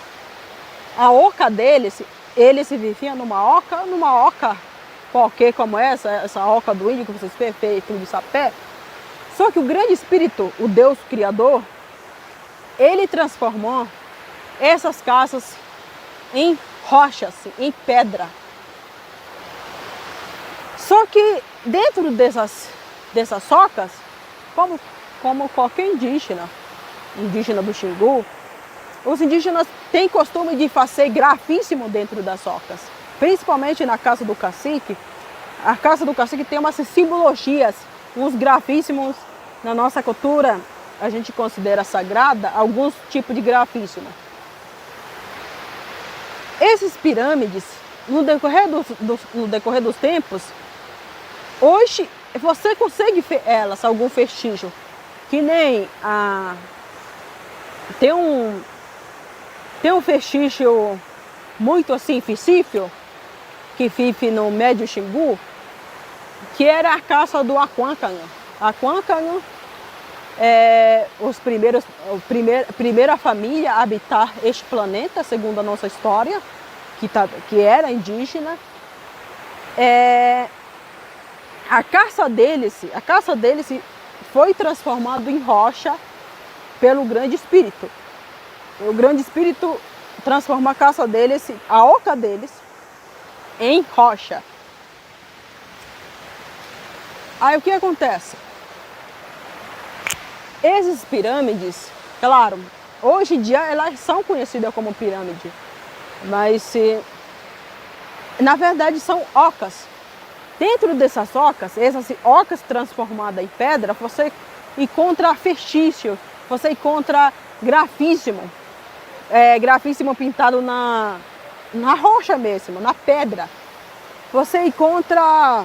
S7: a oca deles, eles viviam numa oca qualquer como essa oca do índio que vocês vê, feito de sapé. Só que o grande espírito, o Deus Criador, ele transformou essas casas em rochas, em pedra. Só que dentro dessas ocas, como qualquer indígena do Xingu, os indígenas têm costume de fazer grafismo dentro das ocas. Principalmente na casa do cacique. A casa do cacique tem umas simbologias, uns grafismos. Na nossa cultura, a gente considera sagrada alguns tipos de grafismo. Essas pirâmides, no decorrer dos tempos, hoje você consegue ver elas, algum vestígio. Que nem tem um vestígio muito assim visível, que vive no Médio Xingu, que era a casa do Aquancanha. Aquancanha é primeira família a habitar este planeta, segundo a nossa história, que era indígena. A casa deles foi transformada em rocha pelo Grande Espírito. O Grande Espírito transformou a casa deles, a oca deles, em rocha. Aí o que acontece? Essas pirâmides, claro, hoje em dia elas são conhecidas como pirâmide, mas na verdade são ocas. Dentro dessas ocas, essas ocas transformadas em pedra, você encontra vestígio, você encontra grafismo, grafismo pintado na rocha mesmo, na pedra. Você encontra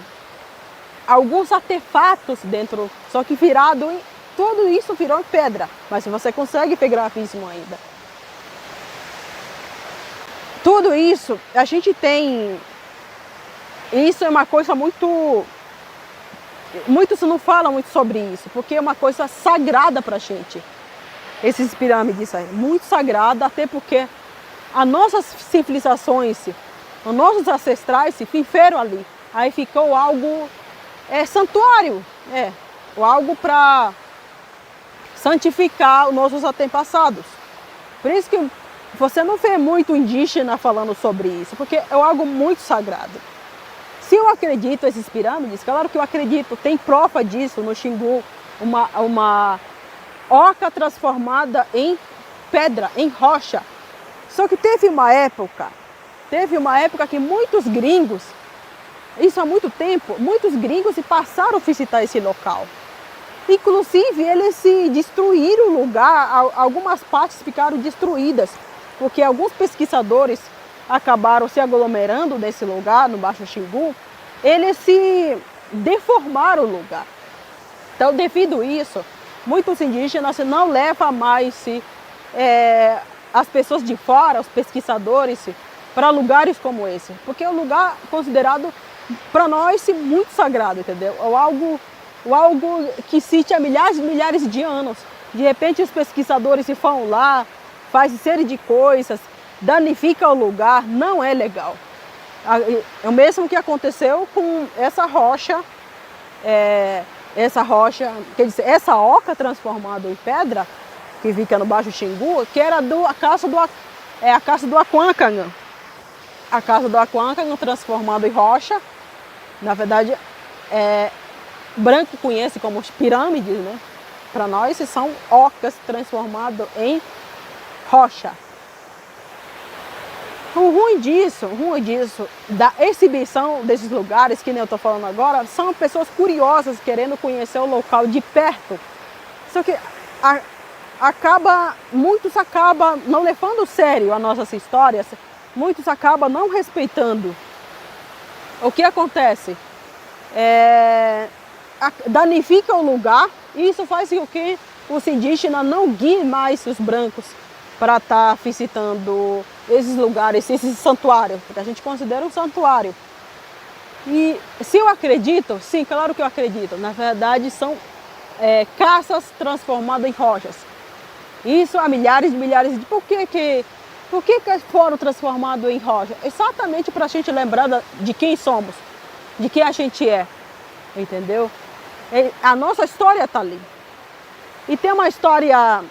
S7: alguns artefatos dentro, só que tudo isso virou em pedra, mas você consegue ver grafismo ainda. Tudo isso, a gente tem. Isso é uma coisa muitos não falam muito sobre isso, porque é uma coisa sagrada para a gente. Esses pirâmides aí, muito sagrada, até porque as nossas civilizações, os nossos ancestrais se viveram ali. Aí ficou algo santuário, algo para santificar os nossos antepassados. Por isso que você não vê muito indígena falando sobre isso, porque é algo muito sagrado. Se eu acredito nessas pirâmides, claro que eu acredito, tem prova disso no Xingu, uma oca transformada em pedra, em rocha. Só que teve uma época que muitos gringos, isso há muito tempo, muitos gringos passaram a visitar esse local. Inclusive, eles se destruíram o lugar, algumas partes ficaram destruídas, porque alguns pesquisadores acabaram se aglomerando nesse lugar, no Baixo Xingu, eles se deformaram o lugar. Então, devido a isso, muitos indígenas não levam mais as pessoas de fora, os pesquisadores, para lugares como esse, porque é um lugar considerado, para nós, muito sagrado, entendeu? É algo que existe há milhares e milhares de anos. De repente, os pesquisadores vão lá, fazem série de coisas, danifica o lugar, não é legal. É o mesmo que aconteceu com essa rocha, quer dizer, essa oca transformada em pedra, que fica no Baixo Xingu, que era a casa do Aquancanha. A casa do Aquancanha transformada em rocha, na verdade, branco conhece como pirâmides, né? Para nós, são ocas transformadas em rocha. O ruim disso, da exibição desses lugares, que nem eu estou falando agora, são pessoas curiosas querendo conhecer o local de perto. Só que muitos acabam não levando a sério as nossas histórias, muitos acabam não respeitando. O que acontece? Danifica o lugar, e isso faz com que os indígenas não guiem mais os brancos para estar visitando esses lugares, esses santuários, porque a gente considera um santuário. E se eu acredito, sim, claro que eu acredito, na verdade são casas transformadas em rochas. Isso há milhares e milhares de... Por que Por que foram transformados em rocha? Exatamente para a gente lembrar de quem somos, de quem a gente é, entendeu? A nossa história está ali. E tem uma história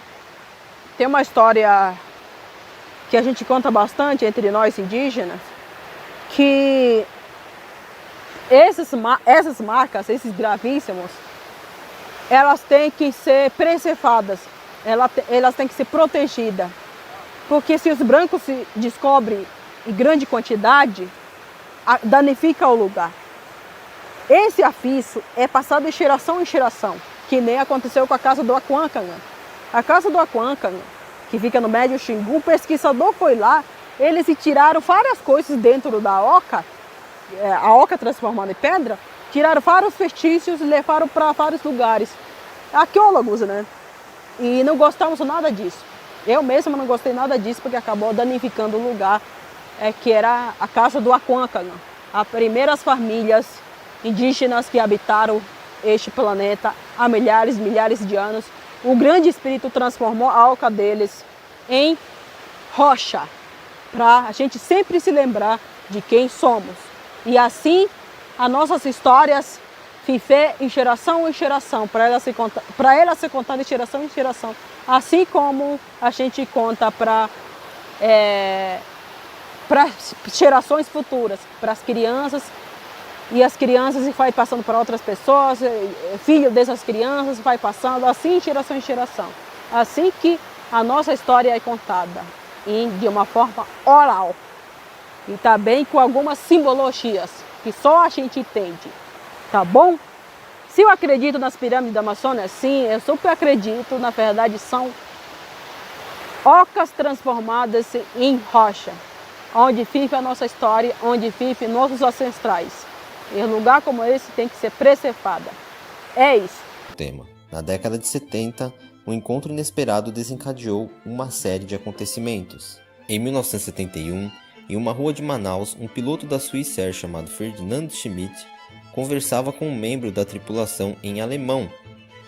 S7: que a gente conta bastante entre nós indígenas, que essas marcas, esses gravíssimos, elas têm que ser preservadas, elas têm que ser protegidas. Porque se os brancos se descobrem em grande quantidade, danifica o lugar. Esse aviso é passado de geração em geração, que nem aconteceu com a casa do Aquancanga. A casa do Aquancanga, que fica no Médio Xingu, o pesquisador foi lá, eles tiraram várias coisas dentro da oca, a oca transformada em pedra, tiraram vários vestígios e levaram para vários lugares. Arqueólogos, né? E não gostamos nada disso. Eu mesma não gostei nada disso porque acabou danificando o lugar que era a casa do Aquancanga. As primeiras famílias indígenas que habitaram este planeta há milhares de anos. O grande espírito transformou a oca deles em rocha, para a gente sempre se lembrar de quem somos. E assim, as nossas histórias viver em geração, para ela ser contada de geração em geração. Assim como a gente conta para gerações futuras, para as crianças, e as crianças vai passando para outras pessoas, filho dessas crianças vai passando, assim de geração em geração. Assim que a nossa história é contada, de uma forma oral, e também com algumas simbologias, que só a gente entende, tá bom? Se eu acredito nas pirâmides da Amazônia, sim, eu super acredito, na verdade são ocas transformadas em rocha, onde vive a nossa história, onde vivem nossos ancestrais. E um lugar como esse tem que ser preservado. É isso.
S5: Tema. Na década de 70, um encontro inesperado desencadeou uma série de acontecimentos. Em 1971, em uma rua de Manaus, um piloto da Swissair chamado Ferdinand Schmidt conversava com um membro da tripulação em alemão,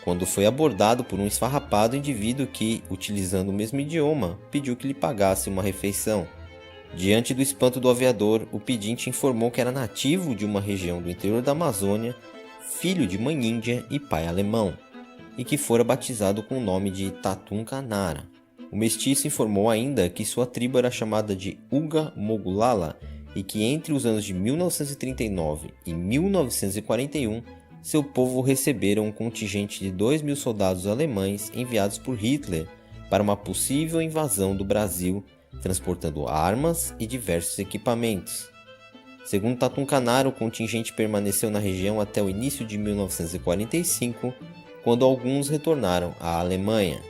S5: quando foi abordado por um esfarrapado indivíduo que, utilizando o mesmo idioma, pediu que lhe pagasse uma refeição. Diante do espanto do aviador, o pedinte informou que era nativo de uma região do interior da Amazônia, filho de mãe índia e pai alemão, e que fora batizado com o nome de Tatunkanara. O mestiço informou ainda que sua tribo era chamada de Uga Mogulala e que entre os anos de 1939 e 1941, seu povo recebera um contingente de 2.000 soldados alemães enviados por Hitler para uma possível invasão do Brasil, transportando armas e diversos equipamentos. Segundo Tatunkanara, o contingente permaneceu na região até o início de 1945, quando alguns retornaram à Alemanha.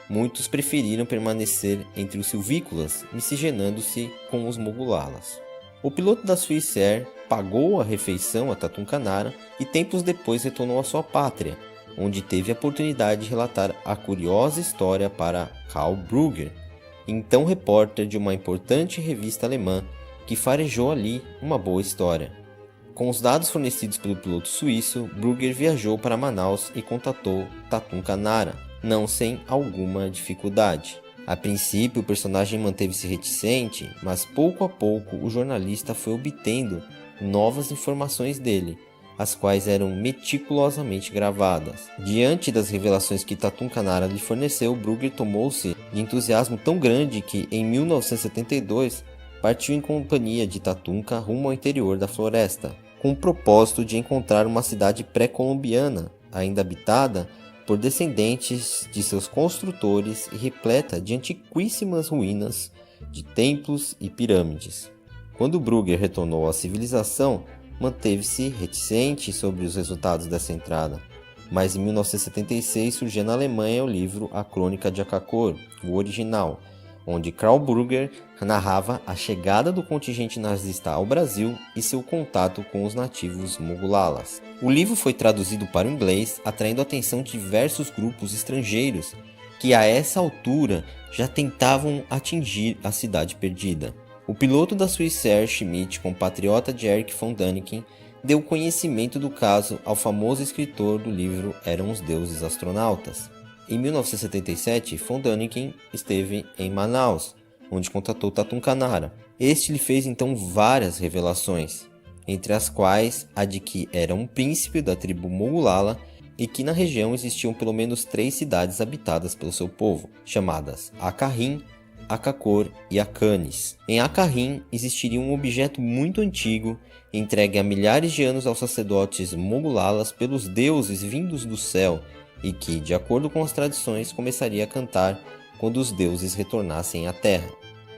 S5: Muitos preferiram permanecer entre os silvícolas, miscigenando-se com os mogulalas. O piloto da Swissair pagou a refeição a Tatunkanara e tempos depois retornou à sua pátria, onde teve a oportunidade de relatar a curiosa história para Karl Brugger, então repórter de uma importante revista alemã, que farejou ali uma boa história. Com os dados fornecidos pelo piloto suíço, Brugger viajou para Manaus e contatou Tatunkanara, não sem alguma dificuldade. A princípio, o personagem manteve-se reticente, mas pouco a pouco o jornalista foi obtendo novas informações dele, as quais eram meticulosamente gravadas. Diante das revelações que Tatunkanara lhe forneceu, Brugger tomou-se de entusiasmo tão grande que, em 1972, partiu em companhia de Tatunka rumo ao interior da floresta, com o propósito de encontrar uma cidade pré-colombiana, ainda habitada por descendentes de seus construtores e repleta de antiquíssimas ruínas de templos e pirâmides. Quando Brugger retornou à civilização, manteve-se reticente sobre os resultados dessa entrada, mas em 1976 surgia na Alemanha o livro A Crônica de Akakor, o original, onde Karl Brugger narrava a chegada do contingente nazista ao Brasil e seu contato com os nativos mogulalas. O livro foi traduzido para o inglês, atraindo a atenção de diversos grupos estrangeiros que a essa altura já tentavam atingir a cidade perdida. O piloto da Swissair, Schmidt, compatriota de Erich von Däniken, deu conhecimento do caso ao famoso escritor do livro Eram os Deuses Astronautas. Em 1977, von Däniken esteve em Manaus, onde contatou Tatum Canara. Este lhe fez então várias revelações, entre as quais a de que era um príncipe da tribo Mogulala e que na região existiam pelo menos 3 cidades habitadas pelo seu povo, chamadas Acarrim, Acacor e Acanes. Em Acarrim existiria um objeto muito antigo, entregue há milhares de anos aos sacerdotes Mogulalas pelos deuses vindos do céu e que, de acordo com as tradições, começaria a cantar quando os deuses retornassem à terra.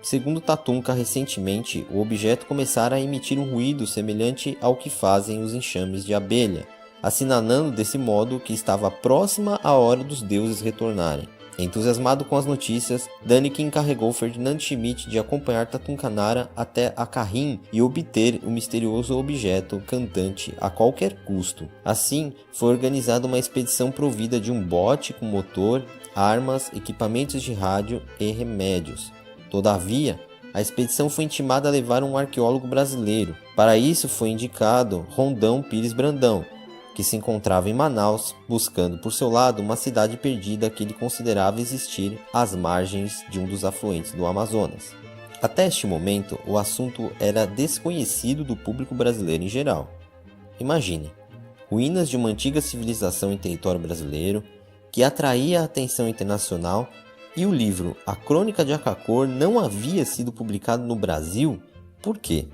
S5: Segundo Tatunka, recentemente, o objeto começara a emitir um ruído semelhante ao que fazem os enxames de abelha, assinalando desse modo que estava próxima a hora dos deuses retornarem. Entusiasmado com as notícias, Däniken encarregou Ferdinand Schmidt de acompanhar Tatum Canara até Acarrim e obter o misterioso objeto cantante a qualquer custo. Assim, foi organizada uma expedição provida de um bote com motor, armas, equipamentos de rádio e remédios. Todavia, a expedição foi intimada a levar um arqueólogo brasileiro. Para isso foi indicado Rondão Pires Brandão, que se encontrava em Manaus, buscando por seu lado uma cidade perdida que ele considerava existir às margens de um dos afluentes do Amazonas. Até este momento, o assunto era desconhecido do público brasileiro em geral. Imagine, ruínas de uma antiga civilização em território brasileiro, que atraía a atenção internacional, e o livro A Crônica de Acacor não havia sido publicado no Brasil? Por quê?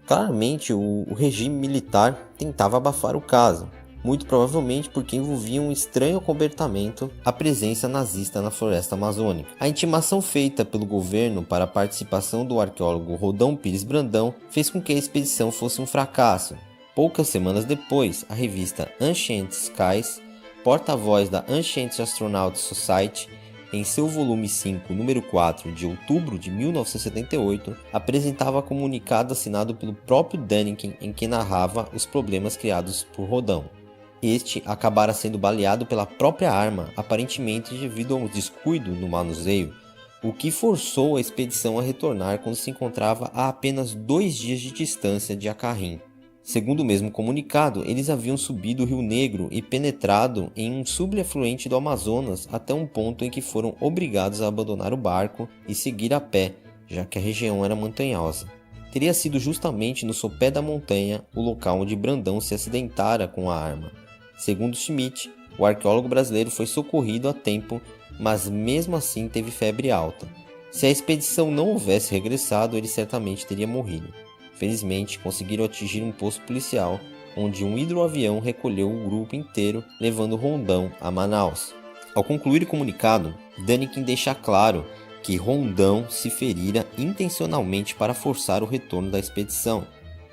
S5: Claramente, o regime militar tentava abafar o caso, muito provavelmente porque envolvia um estranho acobertamento a presença nazista na floresta amazônica. A intimação feita pelo governo para a participação do arqueólogo Rondão Pires Brandão fez com que a expedição fosse um fracasso. Poucas semanas depois, a revista Ancient Skies, porta-voz da Ancient Astronaut Society, em seu volume 5, número 4, de outubro de 1978, apresentava comunicado assinado pelo próprio Däniken em que narrava os problemas criados por Rondão. Este acabara sendo baleado pela própria arma, aparentemente devido a um descuido no manuseio, o que forçou a expedição a retornar quando se encontrava a apenas 2 dias de distância de Acarrim. Segundo o mesmo comunicado, eles haviam subido o Rio Negro e penetrado em um subafluente do Amazonas até um ponto em que foram obrigados a abandonar o barco e seguir a pé, já que a região era montanhosa. Teria sido justamente no sopé da montanha o local onde Brandão se acidentara com a arma. Segundo Schmidt, o arqueólogo brasileiro foi socorrido a tempo, mas mesmo assim teve febre alta. Se a expedição não houvesse regressado, ele certamente teria morrido. Felizmente, conseguiram atingir um posto policial, onde um hidroavião recolheu o grupo inteiro, levando Rondão a Manaus. Ao concluir o comunicado, Däniken deixa claro que Rondão se ferira intencionalmente para forçar o retorno da expedição,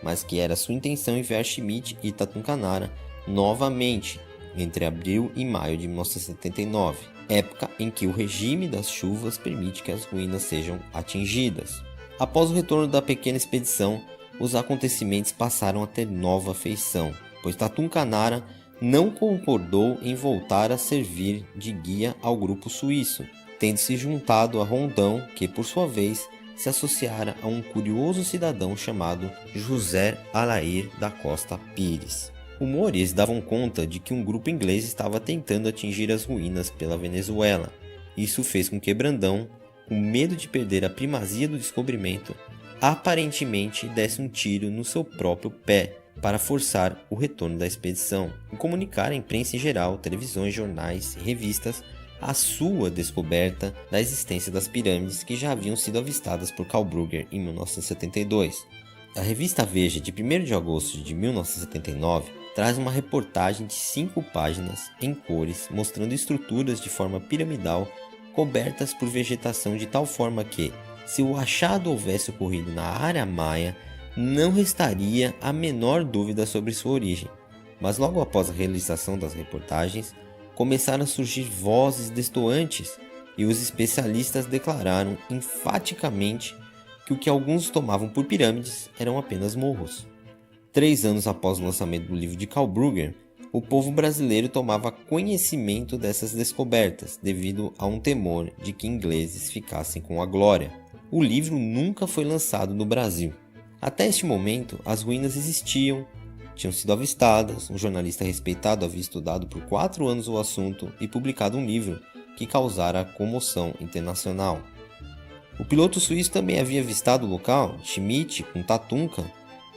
S5: mas que era sua intenção enviar Schmidt e Tatum Canara novamente, entre abril e maio de 1979, época em que o regime das chuvas permite que as ruínas sejam atingidas. Após o retorno da pequena expedição, os acontecimentos passaram a ter nova feição, pois Tatum Canara não concordou em voltar a servir de guia ao grupo suíço, tendo se juntado a Rondão, que por sua vez se associara a um curioso cidadão chamado José Alair da Costa Pires. Rumores davam conta de que um grupo inglês estava tentando atingir as ruínas pela Venezuela. Isso fez com que Brandão, com medo de perder a primazia do descobrimento, aparentemente desse um tiro no seu próprio pé para forçar o retorno da expedição e comunicar à imprensa em geral, televisões, jornais e revistas a sua descoberta da existência das pirâmides que já haviam sido avistadas por Carl Brugger em 1972. A revista Veja, de 1º de agosto de 1979, traz uma reportagem de 5 páginas em cores mostrando estruturas de forma piramidal cobertas por vegetação de tal forma que, se o achado houvesse ocorrido na área maia, não restaria a menor dúvida sobre sua origem. Mas logo após a realização das reportagens, começaram a surgir vozes destoantes e os especialistas declararam enfaticamente que o que alguns tomavam por pirâmides eram apenas morros. 3 anos após o lançamento do livro de Carl Brugger, o povo brasileiro tomava conhecimento dessas descobertas devido a um temor de que ingleses ficassem com a glória. O livro nunca foi lançado no Brasil. Até este momento, as ruínas existiam, tinham sido avistadas, um jornalista respeitado havia estudado por 4 anos o assunto e publicado um livro que causara comoção internacional. O piloto suíço também havia avistado o local, Schmidt com Tatunka,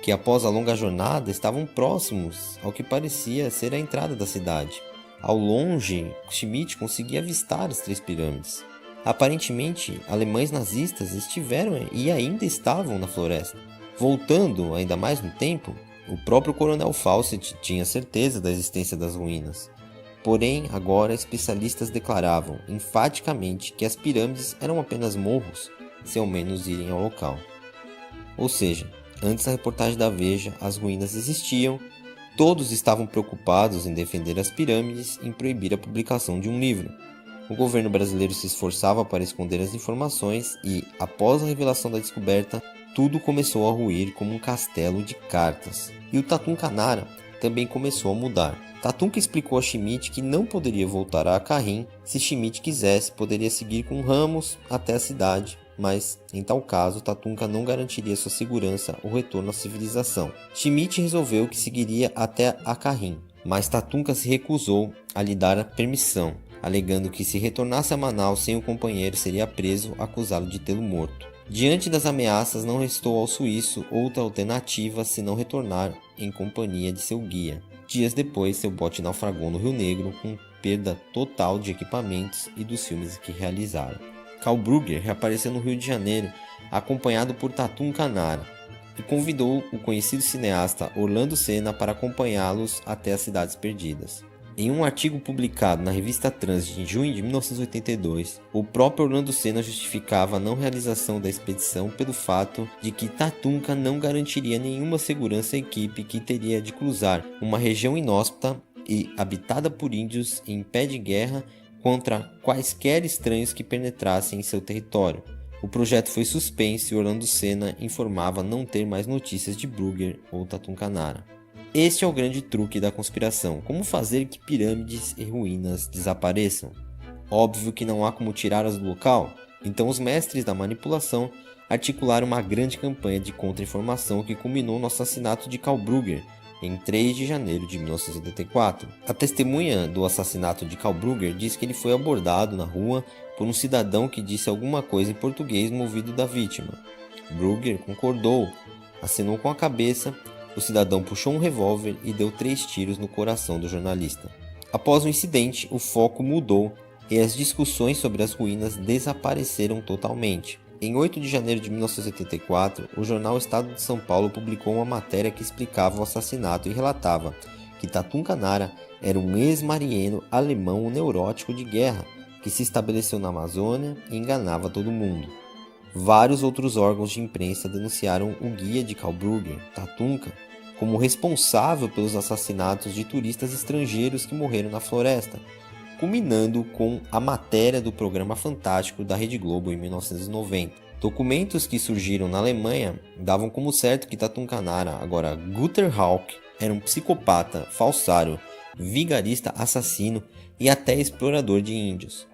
S5: que após a longa jornada estavam próximos ao que parecia ser a entrada da cidade. Ao longe, Schmidt conseguia avistar as 3 pirâmides. Aparentemente, alemães nazistas estiveram e ainda estavam na floresta. Voltando ainda mais no tempo, o próprio coronel Fawcett tinha certeza da existência das ruínas. Porém, agora especialistas declaravam enfaticamente que as pirâmides eram apenas morros, se ao menos irem ao local. Ou seja, antes da reportagem da Veja, as ruínas existiam, todos estavam preocupados em defender as pirâmides e em proibir a publicação de um livro. O governo brasileiro se esforçava para esconder as informações e, após a revelação da descoberta, tudo começou a ruir como um castelo de cartas. E o Tatunka Nara também começou a mudar. Tatunka explicou a Schmidt que não poderia voltar a Acarrim. Se Schmidt quisesse, poderia seguir com Ramos até a cidade, mas, em tal caso, Tatunka não garantiria sua segurança ou retorno à civilização. Schmidt resolveu que seguiria até Acarrim, mas Tatunka se recusou a lhe dar a permissão, alegando que se retornasse a Manaus sem o companheiro seria preso, acusado de tê-lo morto. Diante das ameaças, não restou ao suíço outra alternativa senão retornar em companhia de seu guia. Dias depois, seu bote naufragou no Rio Negro com perda total de equipamentos e dos filmes que realizaram. Karl Brugger reapareceu no Rio de Janeiro, acompanhado por Tatunka Nara, e convidou o conhecido cineasta Orlando Senna para acompanhá-los até as Cidades Perdidas. Em um artigo publicado na revista Transit em junho de 1982, o próprio Orlando Senna justificava a não realização da expedição pelo fato de que Tatunka não garantiria nenhuma segurança à equipe que teria de cruzar uma região inóspita e habitada por índios em pé de guerra contra quaisquer estranhos que penetrassem em seu território. O projeto foi suspenso e Orlando Senna informava não ter mais notícias de Brugger ou Tatunka Nara. Este é o grande truque da conspiração: como fazer que pirâmides e ruínas desapareçam. Óbvio que não há como tirá-las do local, então os mestres da manipulação articularam uma grande campanha de contra-informação que culminou no assassinato de Karl Brugger em 3 de janeiro de 1984. A testemunha do assassinato de Karl Brugger diz que ele foi abordado na rua por um cidadão que disse alguma coisa em português no ouvido da vítima. Brugger concordou, acenou com a cabeça. O cidadão puxou um revólver e deu 3 tiros no coração do jornalista. Após o incidente, o foco mudou e as discussões sobre as ruínas desapareceram totalmente. Em 8 de janeiro de 1984, o jornal Estado de São Paulo publicou uma matéria que explicava o assassinato e relatava que Tatunka Nara era um ex-marinheiro alemão neurótico de guerra que se estabeleceu na Amazônia e enganava todo mundo. Vários outros órgãos de imprensa denunciaram o guia de Karl Brugger, Tatunka, como responsável pelos assassinatos de turistas estrangeiros que morreram na floresta, culminando com a matéria do programa Fantástico da Rede Globo em 1990. Documentos que surgiram na Alemanha davam como certo que Tatunka Nara, agora Guter Hauck, era um psicopata, falsário, vigarista, assassino e até explorador de índios.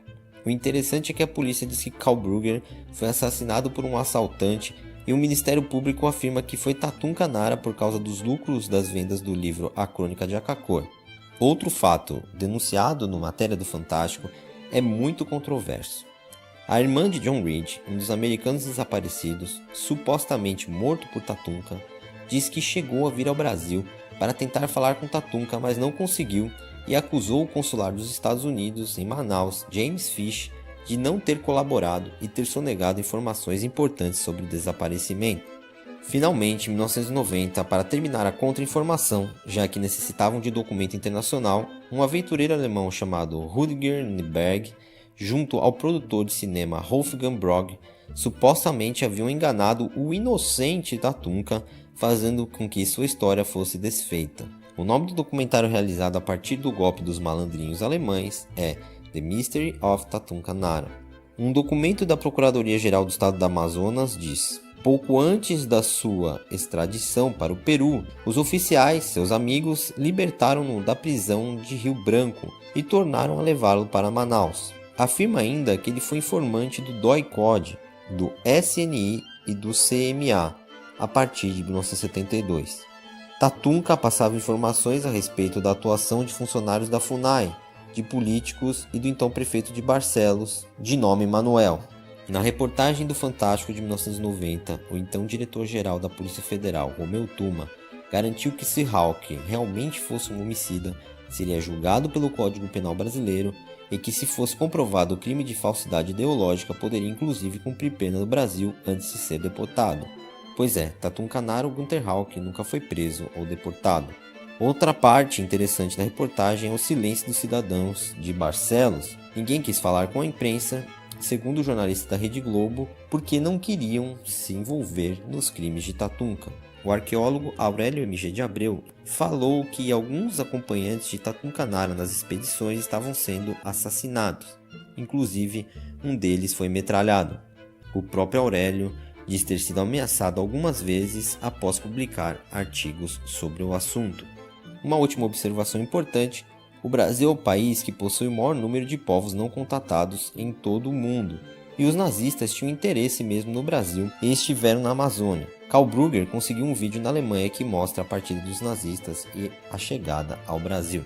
S5: O interessante é que a polícia diz que Karl Brugger foi assassinado por um assaltante e o Ministério Público afirma que foi Tatunka Nara por causa dos lucros das vendas do livro A Crônica de Akakor. Outro fato, denunciado na matéria do Fantástico, é muito controverso. A irmã de John Reed, um dos americanos desaparecidos, supostamente morto por Tatunka, diz que chegou a vir ao Brasil para tentar falar com Tatunka, mas não conseguiu e acusou o consular dos Estados Unidos em Manaus, James Fish, de não ter colaborado e ter sonegado informações importantes sobre o desaparecimento. Finalmente, em 1990, para terminar a contra-informação, já que necessitavam de documento internacional, um aventureiro alemão chamado Rüdiger Nyberg, junto ao produtor de cinema Wolfgang Brog, supostamente haviam enganado o inocente Tatunka, fazendo com que sua história fosse desfeita. O nome do documentário realizado a partir do golpe dos malandrinhos alemães é The Mystery of Tatunka Nara. Um documento da Procuradoria-Geral do Estado do Amazonas diz: pouco antes da sua extradição para o Peru, os oficiais, seus amigos, libertaram-no da prisão de Rio Branco e tornaram a levá-lo para Manaus. Afirma ainda que ele foi informante do DOI-CODE, do SNI e do CMA a partir de 1972. Tatunka passava informações a respeito da atuação de funcionários da FUNAI, de políticos e do então prefeito de Barcelos, de nome Manuel. Na reportagem do Fantástico de 1990, o então diretor-geral da Polícia Federal, Romeu Tuma, garantiu que se Hawk realmente fosse um homicida, seria julgado pelo Código Penal brasileiro e que, se fosse comprovado o crime de falsidade ideológica, poderia inclusive cumprir pena no Brasil antes de ser deportado. Pois é, Tatum Canaro Günther Hawk nunca foi preso ou deportado. Outra parte interessante da reportagem é o silêncio dos cidadãos de Barcelos. Ninguém quis falar com a imprensa, segundo o jornalista da Rede Globo, porque não queriam se envolver nos crimes de Tatunca. O arqueólogo Aurélio MG de Abreu falou que alguns acompanhantes de Tatum Canaro nas expedições estavam sendo assassinados. Inclusive, um deles foi metralhado. O próprio Aurélio diz ter sido ameaçado algumas vezes após publicar artigos sobre o assunto. Uma última observação importante: o Brasil é o país que possui o maior número de povos não contatados em todo o mundo. E os nazistas tinham interesse mesmo no Brasil e estiveram na Amazônia. Karl Brugger conseguiu um vídeo na Alemanha que mostra a partida dos nazistas e a chegada ao Brasil.